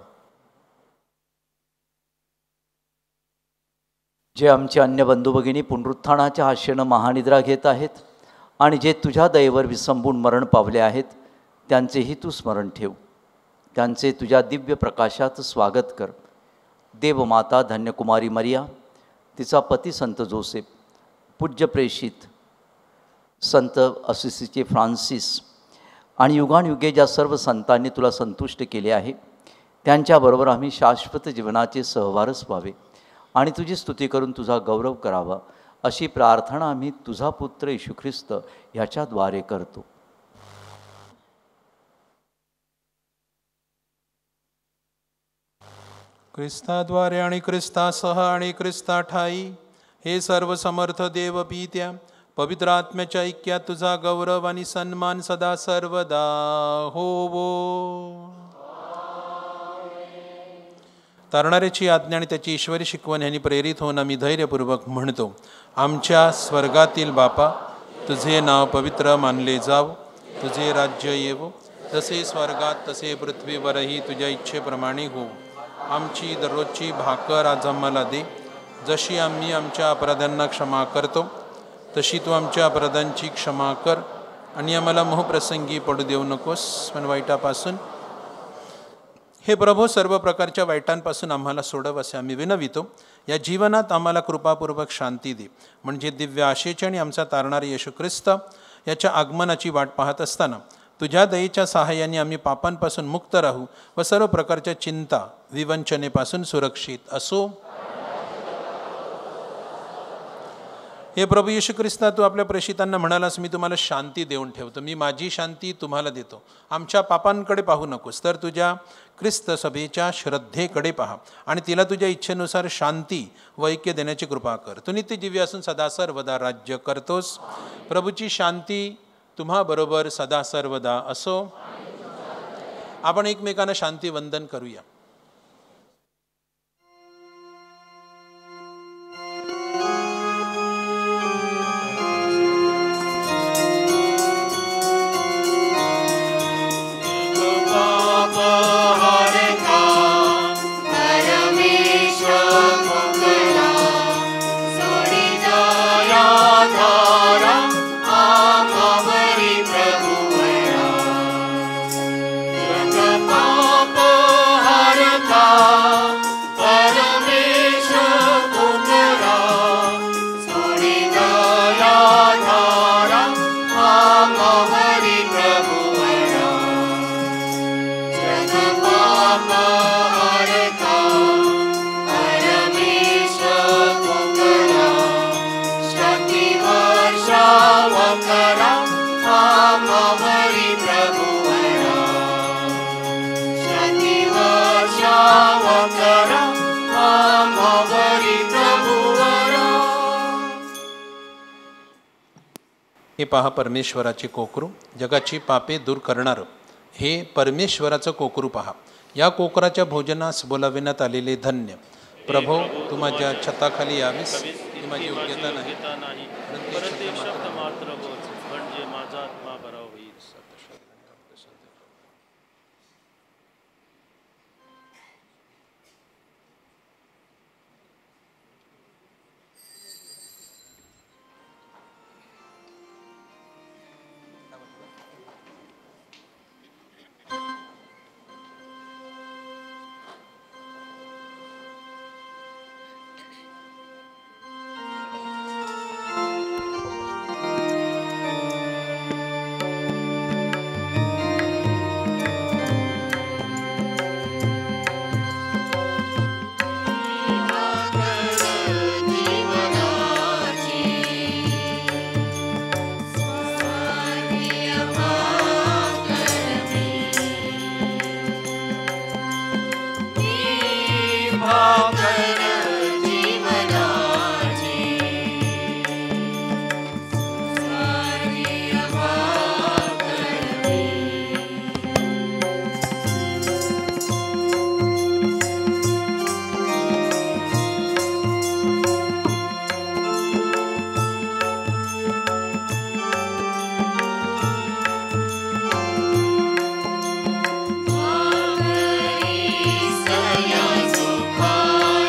जे आमचे अन्य बंधू भगिनी पुनरुत्थानाच्या आशेनं महानिद्रा घेत आहेत आणि जे तुझ्या दयेवर विसंबून मरण पावले आहेत, त्यांचेही तू स्मरण ठेव. त्यांचे तुझ्या दिव्य प्रकाशात स्वागत कर. देवमाता धन्यकुमारी मरिया, तिचा पती संत जोसेफ, पूज्य प्रेषित संत असिसीचे फ्रान्सिस आणि युगानयुगे ज्या सर्व संतांनी तुला संतुष्ट केले आहे, त्यांच्याबरोबर आम्ही शाश्वत जीवनाचे सहवारस व्हावे आणि तुझी स्तुती करून तुझा गौरव करावा, अशी प्रार्थना आम्ही तुझा पुत्र येशू ख्रिस्त ह्याच्याद्वारे करतो. ख्रिस्ताद्वारे आणि ख्रिस्तासह आणि ख्रिस्ता ठाई हे सर्व समर्थ देव पित्या, पवित्र आत्म्याच्या ऐक्यात तुझा गौरव आणि सन्मान सदा सर्वदा होवो. तारणाऱ्याची आज्ञा आणि त्याची ईश्वरी शिकवण यांनी प्रेरित होऊन आम्ही धैर्यपूर्वक म्हणतो. आमच्या स्वर्गातील बापा, तुझे नाव पवित्र मानले जाव, तुझे राज्य येवो, जसे स्वर्गात तसे पृथ्वीवरही तुझ्या इच्छेप्रमाणे हो. आमची दररोजची भाकर आज आम्हाला दे. जशी आम्ही आमच्या अपराध्यांना क्षमा करतो, तशी तू आमच्या अपराधांची क्षमा कर. आणि आम्हाला मोहप्रसंगी पडू देऊ नकोस, पण वाईटापासून. हे प्रभू, सर्व प्रकारच्या वाईटांपासून आम्हाला सोडव असे आम्ही विनवितो. या जीवनात आम्हाला कृपापूर्वक शांती दे, म्हणजे दिव्य आशेचे आणि आमचा तारणारे येशू ख्रिस्त याच्या आगमनाची वाट पाहत असताना तुझ्या दयेच्या सहाय्याने आम्ही पापांपासून मुक्त राहू व सर्व प्रकारच्या चिंता विवंचनेपासून सुरक्षित असो. हे प्रभू येशू ख्रिस्ता, तू आपल्या प्रेषितांना म्हणालास, मी तुम्हाला शांती देऊन ठेवतो, मी माझी शांती तुम्हाला देतो. आमच्या पापांकडे पाहू नकोस, तर तुझ्या ख्रिस्त सभेच्या श्रद्धेकडे पहा आणि तिला तुझ्या इच्छेनुसार शांती व ऐक्य देण्याची कृपा कर. तू नित्य दिव्य असून सदा सर्वदा राज्य करतोस. प्रभूची शांती तुम्हाबरोबर सदा सर्वदा असो. आपण एकमेकांना शांती वंदन करूया. हे पहा परमेश्वराचे कोकरू, जगाची पापे दूर करणारं हे परमेश्वराचं कोकरू पहा. या कोकराच्या भोजनास बोलाविण्यात आलेले धन्य. प्रभो, तू माझ्या छताखाली यावीस, ती माझी योग्यता नाही, परंतु एक शब्द मात्र बोल, म्हणजे माझा आत्मा बरा होईल. भाकर जीवनाची स्वर्गीय भाकर मी. भाकरी सया सुखाची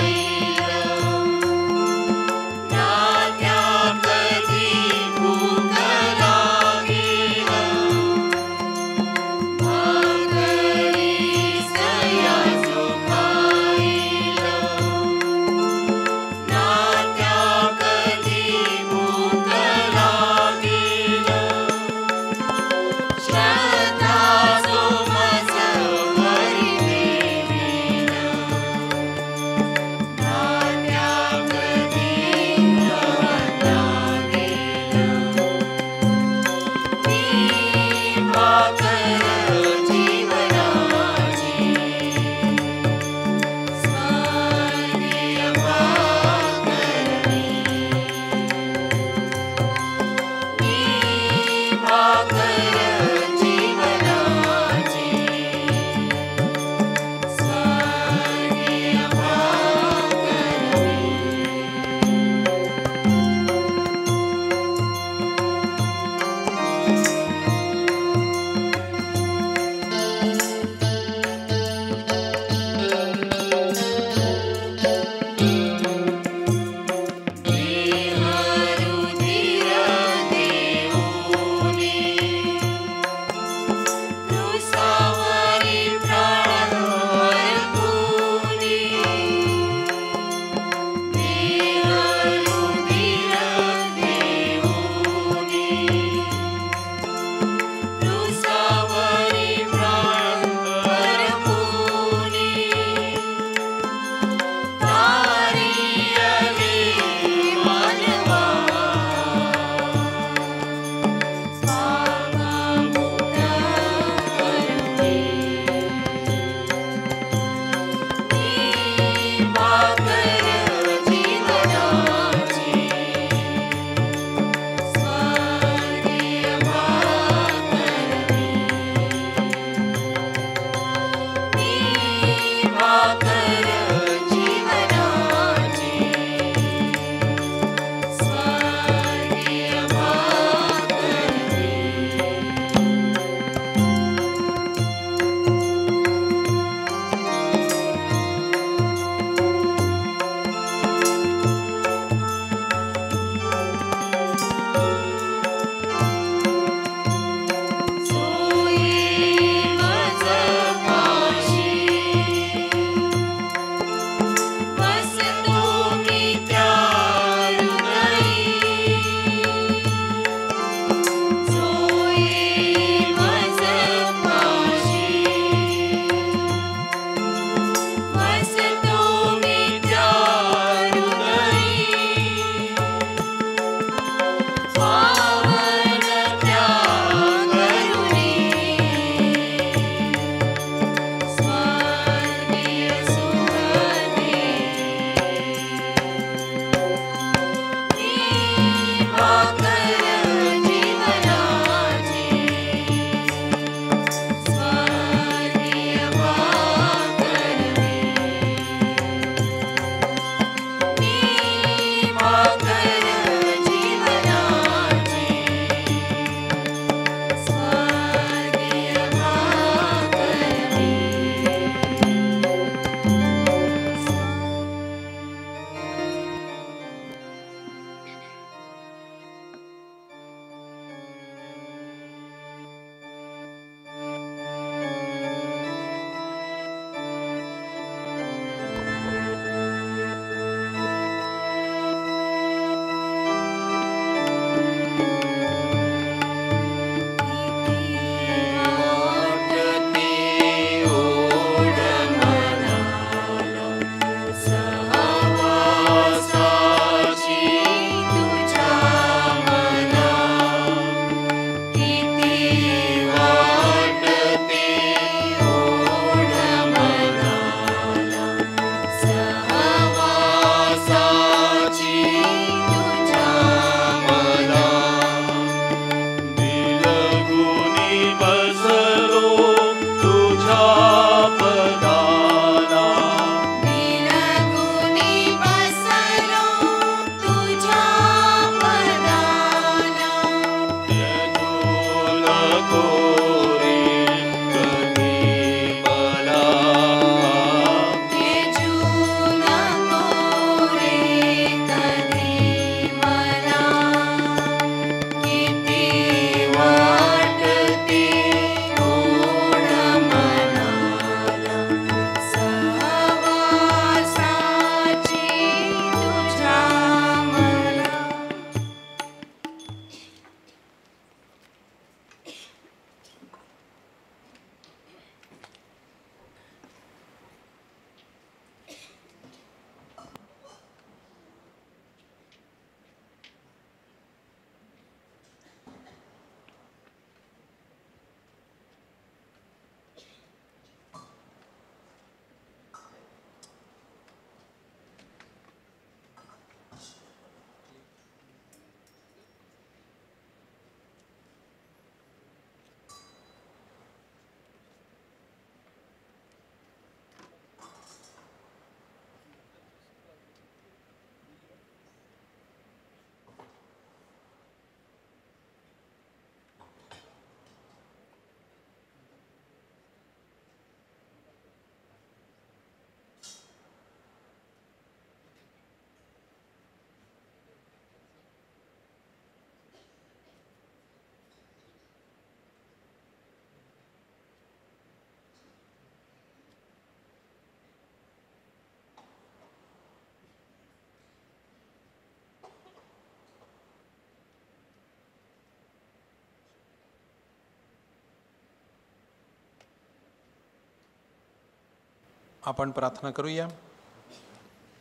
आपण प्रार्थना करूया.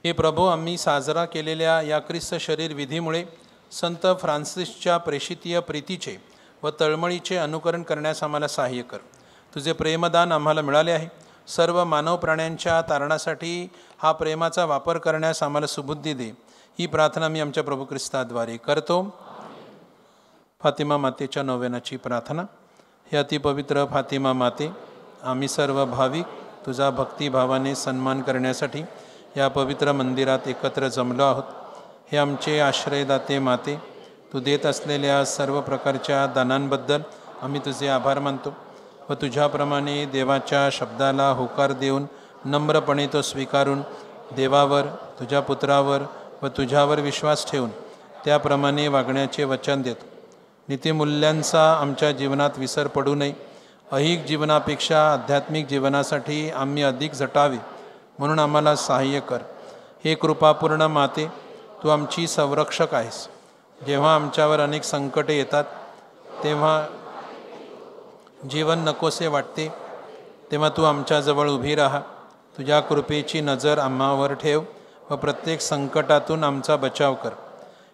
हे प्रभू, आम्ही साजरा केलेल्या या ख्रिस्त शरीर विधीमुळे संत फ्रान्सिसच्या प्रेषितीय प्रीतीचे व तळमळीचे अनुकरण करण्यास आम्हाला सहाय्य कर. तुझे प्रेमदान आम्हाला मिळाले आहे. सर्व मानव प्राण्यांच्या तारणासाठी हा प्रेमाचा वापर करण्यास आम्हाला सुबुद्धी दे. ही प्रार्थना मी आमच्या प्रभू ख्रिस्ताद्वारे करतो. फातिमा मातेच्या नोवेनाची प्रार्थना. हे अतिपवित्र फातिमा माते, आम्ही सर्व भाविक तुझा भक्तिभावाने सन्मान करण्यासाठी या पवित्र मंदिरात एकत्र जमलो आहोत. हे आमचे आश्रयदाते माते, तू देत असलेल्या सर्व प्रकारच्या दानांबद्दल आम्ही तुझे आभार मानतो व तुझ्याप्रमाणे देवाच्या शब्दाला होकार देऊन नम्रपणे तो स्वीकारून देवावर, तुझ्या पुत्रावर व तुझ्यावर विश्वास ठेवून त्याप्रमाणे वागण्याचे वचन देतो. नीतिमूल्यांचा आमच्या जीवनात विसर पडू नये. ऐहिक जीवनापेक्षा आध्यात्मिक जीवनासाठी आम्ही अधिक झटावे म्हणून आम्हाला सहाय्य कर. हे कृपापूर्ण माते, तू आमची संरक्षक आहेस. जेव्हा आमच्यावर अनेक संकटे येतात, तेव्हा जीवन नकोसे वाटते, तेव्हा तू आमच्याजवळ उभी राहा. तुझ्या कृपेची नजर आम्हावर ठेव व प्रत्येक संकटातून आमचा बचाव कर.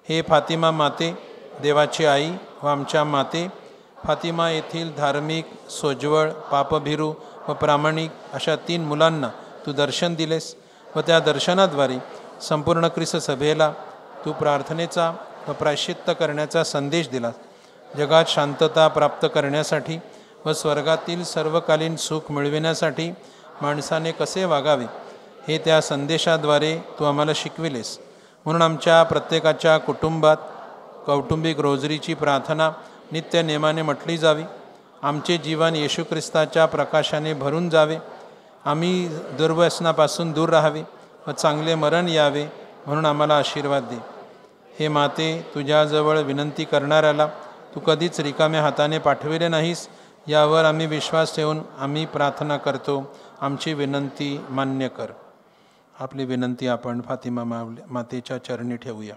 हे फातिमा माते, देवाची आई व आमच्या माते, फातिमा येथील धार्मिक, सोज्वळ, पापभिरू व प्रामाणिक अशा 3 मुलांना तू दर्शन दिलेस व त्या दर्शनाद्वारे संपूर्ण ख्रिस्त सभेला तू प्रार्थनेचा व प्रायश्चित्त करण्याचा संदेश दिलास. जगात शांतता प्राप्त करण्यासाठी व स्वर्गातील सर्वकालीन सुख मिळविण्यासाठी माणसाने कसे वागावे हे त्या संदेशाद्वारे तू आम्हाला शिकविलेस. म्हणून आमच्या प्रत्येकाच्या कुटुंबात कौटुंबिक रोजरीची प्रार्थना नित्य नेमाने म्हटली जावी. आमचे जीवन येशू ख्रिस्ताच्या प्रकाशाने भरून जावे. आम्ही दुर्व्यसनापासून दूर राहावे व चांगले मरण यावे म्हणून आम्हाला आशीर्वाद दे. हे माते, तुझ्याजवळ विनंती करणाऱ्याला तू कधीच रिकाम्या हाताने पाठविले नाहीस, यावर आम्ही विश्वास ठेवून आम्ही प्रार्थना करतो. आमची विनंती मान्य कर. आपली विनंती आपण फातिमा मातेच्या चरणी ठेवूया.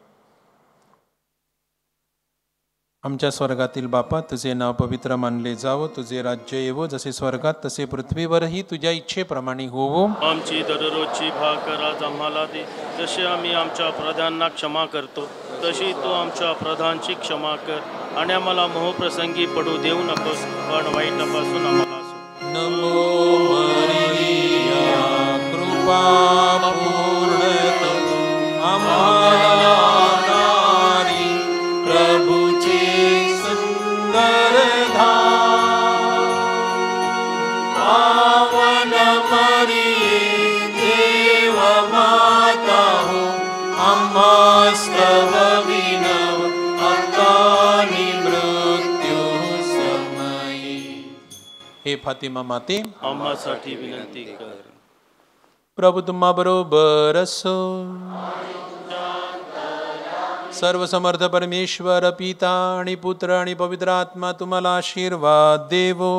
आमच्या स्वर्गातील बापा, तुझे नाव पवित्र मानले जावो. तुझे राज्य येवो. जसे स्वर्गात तसे पृथ्वीवरही तुझ्या इच्छेप्रमाणे होवो. आमची दररोजची भाकर आज आम्हाला दे. जसे आम्ही आमच्या प्रधानांना क्षमा करतो, तशी तू आमच्या प्रधानची क्षमा कर. आणि आम्हाला मोहप्रसंगी पडू देऊ नकोस, पण वाईटापासून आम्हाला सोड. नमो मरिया, कृपा पूर्ण आम्हाला नारी, प्रभूचे सुंदर धाम. पावन मरिये, देव माता हो, आम्हास्तव विनव आतानी मृत्यू समयी. हे फातिमा माते, आम्हासाठी विनंती कर. प्रभू तुम्हा बरोबर असो. सर्व समर्थ परमेश्वर पिता आणि पुत्र आणि पवित्र आत्मा तुम्हाला आशीर्वाद देवो.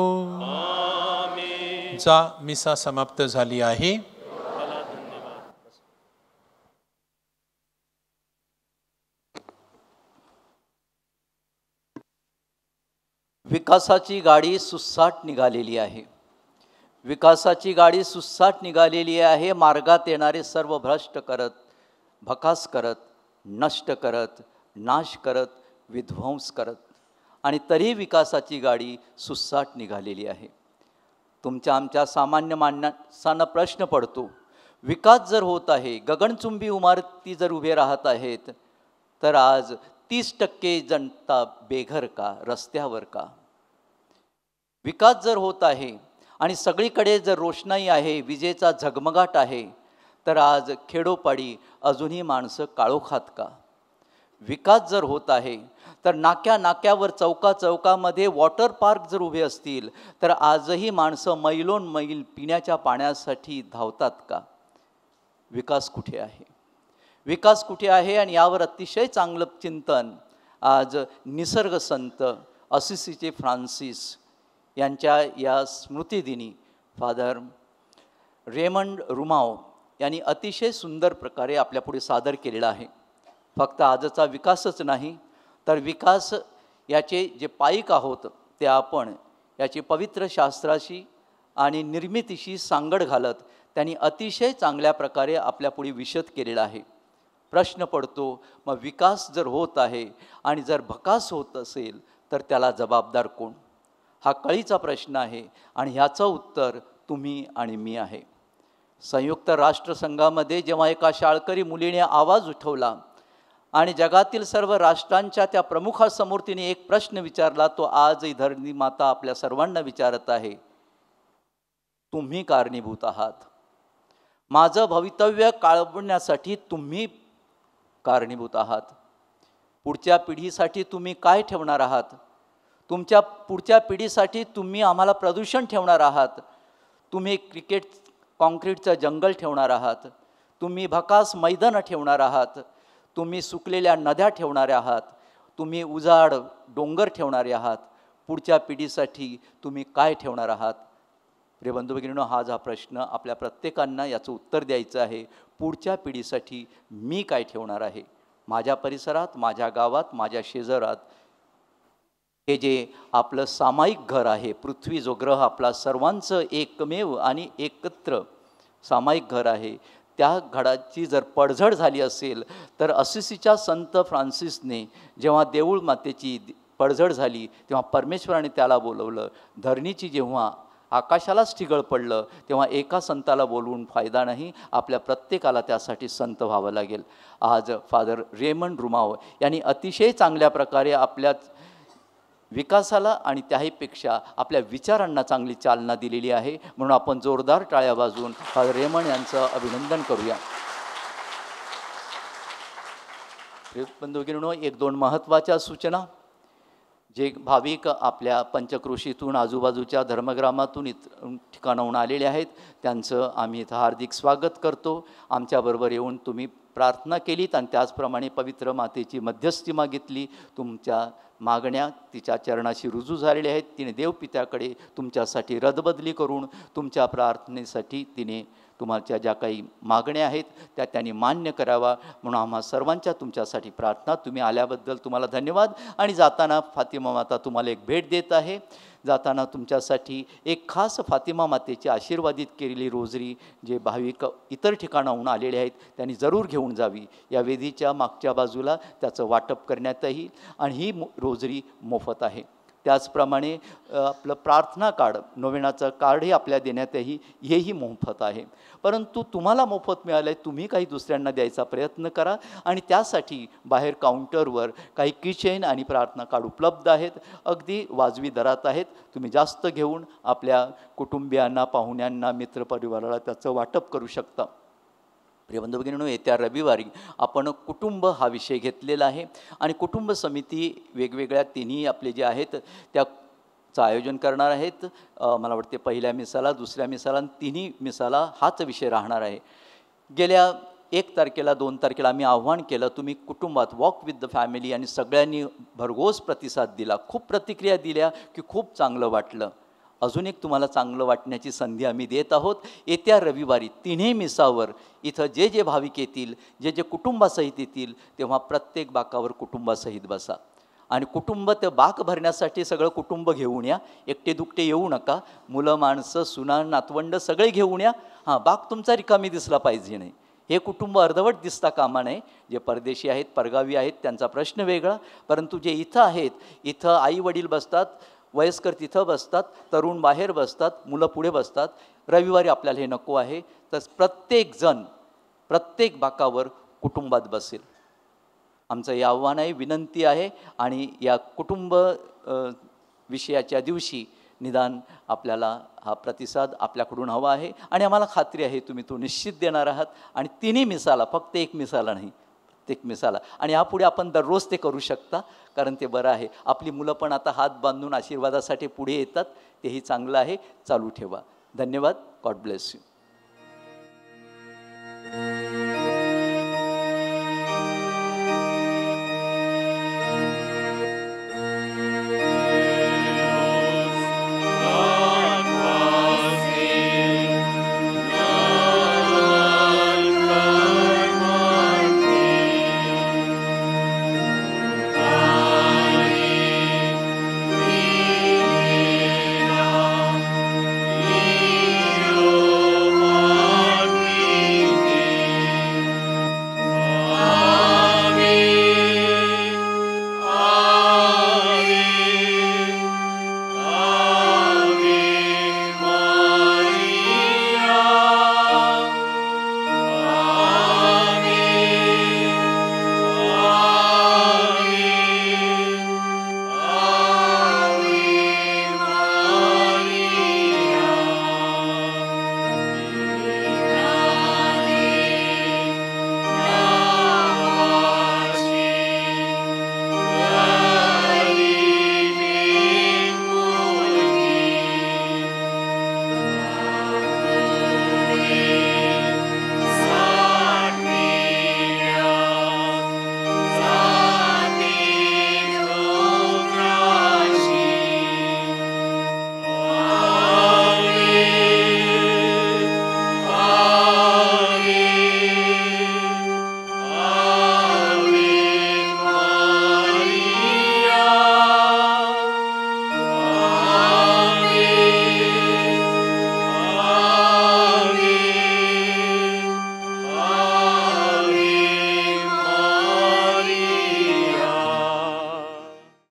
जा, मिसा समाप्त झाली आहे. विकासाची गाडी सुसाट निघालेली आहे. विकासाची गाडी सुसाट निघालेली आहे. मार्गात येणारे सर्व भ्रष्ट करत, भकास करत, नष्ट करत, नाश करत, विध्वंस करत, आणि तरी विकासाची गाडी सुसाट निघालेली आहे. तुमच्या आमच्या सामान्य माणसांना प्रश्न पडतो, विकास जर होत आहे, गगनचुंबी इमारती जर उभे राहत आहेत, तर आज 30% जनता बेघर का, रस्त्यावर का? विकास जर होत आहे आणि सगळीकडे जर रोषणाई आहे, विजेचा झगमगाट आहे, तर आज खेडोपाडी अजूनही माणसं काळोखात का? विकास जर होत आहे तर नाक्या नाक्यावर, चौका चौकामध्ये वॉटर पार्क जर उभे असतील, तर आजही माणसं मैलोन मैल पिण्याच्या पाण्यासाठी धावतात का? विकास कुठे आहे? विकास कुठे आहे? आणि यावर अतिशय चांगलं चिंतन आज निसर्ग संत असिसीचे फ्रान्सिस यांच्या या स्मृतिदिनी फादर रेमंड रुमाओ यांनी अतिशय सुंदर प्रकारे आपल्यापुढे सादर केलेला आहे. फक्त आजचा विकासच नाही, तर विकास याचे जे पाईक आहोत ते आपण याची पवित्र शास्त्राशी आणि निर्मितीशी सांगड घालत त्यांनी अतिशय चांगल्या प्रकारे आपल्यापुढे विशद केलेला आहे. प्रश्न पडतो, मग विकास जर होत आहे आणि जर भकास होत असेल तर त्याला जबाबदार कोण? हा कळीचा प्रश्न आहे आणि ह्याचं उत्तर तुम्ही आणि मी आहे. संयुक्त राष्ट्रसंघामध्ये जेव्हा एका शाळकरी मुलीने आवाज उठवला आणि जगातील सर्व राष्ट्रांच्या त्या प्रमुखासमोर तिने एक प्रश्न विचारला, तो आजही धरणी माता आपल्या सर्वांना विचारत आहे, तुम्ही कारणीभूत आहात. माझं भवितव्य काळवण्यासाठी तुम्ही कारणीभूत आहात. पुढच्या पिढीसाठी तुम्ही काय ठेवणार आहात? तुमच्या पुढच्या पिढीसाठी तुम्ही आम्हाला प्रदूषण ठेवणार आहात. तुम्ही कॉन्क्रीटचं जंगल ठेवणार आहात. तुम्ही भकास मैदानं ठेवणार आहात. तुम्ही सुकलेल्या नद्या ठेवणारे आहात. तुम्ही उजाड डोंगर ठेवणारे आहात. पुढच्या पिढीसाठी तुम्ही काय ठेवणार आहात? प्रिय बंधू भगिनींनो, हा प्रश्न आपल्या प्रत्येकांना याचं उत्तर द्यायचं आहे. पुढच्या पिढीसाठी मी काय ठेवणार आहे? माझ्या परिसरात, माझ्या गावात, माझ्या शेजारात हे जे आपलं सामायिक घर आहे, पृथ्वी जो ग्रह आपला सर्वांचं एकमेव आणि एकत्र सामायिक घर आहे, त्या घराची जर पडझड झाली असेल तर असिसीच्या संत फ्रान्सिसने जेव्हा देऊळ मातेची पडझड झाली तेव्हा परमेश्वराने त्याला बोलवलं. धरणीची जेव्हा आकाशालाच ठिगळ पडलं तेव्हा एका संताला बोलवून फायदा नाही, आपल्या प्रत्येकाला त्यासाठी संत व्हावं लागेल. आज फादर रेमंड रुमाव यांनी अतिशय चांगल्या प्रकारे आपल्या विकासाला आणि त्याहीपेक्षा आपल्या विचारांना चांगली चालना दिलेली आहे. म्हणून आपण जोरदार टाळ्या वाजवून फादर रेमंड यांचं अभिनंदन करूया. बंधू भगिनींनो, एक दोन महत्त्वाच्या सूचना. जे भाविक आपल्या पंचक्रोशीतून आजूबाजूच्या धर्मग्रामातून ठिकाणाहून आलेले आहेत त्यांचं आम्ही इथं हार्दिक स्वागत करतो. आमच्याबरोबर येऊन तुम्ही प्रार्थना केलीत आणि त्याचप्रमाणे पवित्र मातेची मध्यस्थी मागितली. तुमच्या मागण्या तिच्या चरणाशी रुजू झालेल्या आहेत. तिने देवपित्याकडे तुमच्यासाठी रदबदली करून तुमच्या प्रार्थनेसाठी तिने तुम्हाच्या ज्या काही मागण्या आहेत त्या त्यांनी मान्य करावा म्हणून आम्हा सर्वांच्या तुमच्यासाठी प्रार्थना. तुम्ही आल्याबद्दल तुम्हाला धन्यवाद. आणि जाताना फातिमा माता तुम्हाला एक भेट देत आहे. जाताना तुमच्यासाठी एक खास फातिमा मातेची आशीर्वादित केलेली रोजरी जे भाविक इतर ठिकाणाहून आलेले आहेत त्यांनी जरूर घेऊन जावी. या वेदीच्या मागच्या बाजूला त्याचं वाटप करण्यात येईल आणि ही रोजरी मोफत आहे. त्याचप्रमाणे आपलं प्रार्थना कार्ड, नोवेनाचं कार्डही आपल्या देण्यात येईल, हेही मोफत आहे. परंतु तुम्हाला मोफत मिळालं आहे, तुम्ही काही दुसऱ्यांना द्यायचा प्रयत्न करा आणि त्यासाठी बाहेर काउंटरवर काही किचेन आणि प्रार्थना कार्ड उपलब्ध आहेत. अगदी वाजवी दरात आहेत. तुम्ही जास्त घेऊन आपल्या कुटुंबियांना, पाहुण्यांना, मित्रपरिवाराला त्याचं वाटप करू शकता. प्रिय बंधू भगिनींनो, येत्या रविवारी आपण कुटुंब हा विषय घेतलेला आहे आणि कुटुंब समिती वेगवेगळ्या तिन्ही आपले जे आहेत त्याचं आयोजन करणार आहेत. मला वाटते पहिल्या मिसाला, दुसऱ्या मिसाला आणि तिन्ही मिसाला हाच विषय राहणार आहे. गेल्या 1 तारखेला 2 तारखेला आम्ही आव्हान केलं, तुम्ही कुटुंबात वॉक विथ द फॅमिली, आणि सगळ्यांनी भरघोस प्रतिसाद दिला. खूप प्रतिक्रिया दिल्या की खूप चांगलं वाटलं. अजून एक तुम्हाला चांगलं वाटण्याची संधी आम्ही देत आहोत. येत्या रविवारी तिन्ही मिसावर इथं जे जे भाविक येतील, जे जे कुटुंबासहित येतील, तेव्हा प्रत्येक बाकावर कुटुंबासहित बसा आणि कुटुंब ते बाक भरण्यासाठी सगळं कुटुंब घेऊन या. एकटे दुकटे येऊ नका. मुलं, माणसं, सुना, नातवंड सगळे घेऊन या. हां, बाक तुमचा रिकामी दिसला पाहिजे नाही. हे कुटुंब अर्धवट दिसता कामा नये. जे परदेशी आहेत, परगावी आहेत, त्यांचा प्रश्न वेगळा. परंतु जे इथं आहेत, इथं आई वडील बसतात, वयस्कर तिथं बसतात, तरुण बाहेर बसतात, मुलं पुढे बसतात. रविवारी आपल्याला हे नको आहे. तर प्रत्येकजण प्रत्येक बाकावर कुटुंबात बसेल. आमचं हे आव्हान आहे, विनंती आहे. आणि या कुटुंब विषयाच्या दिवशी निदान आपल्याला हा प्रतिसाद आपल्याकडून हवा आहे आणि आम्हाला खात्री आहे तुम्ही तो निश्चित देणार आहात. आणि तिन्ही मिसाला, फक्त एक मिसाला नाही, प्रत्येक मिसाला. आणि यापुढे आपण दररोज ते करू शकता, कारण ते बरं आहे. आपली मुलं पण आता हात बांधून आशीर्वादासाठी पुढे येतात, तेही चांगलं आहे. चालू ठेवा. धन्यवाद. God bless you.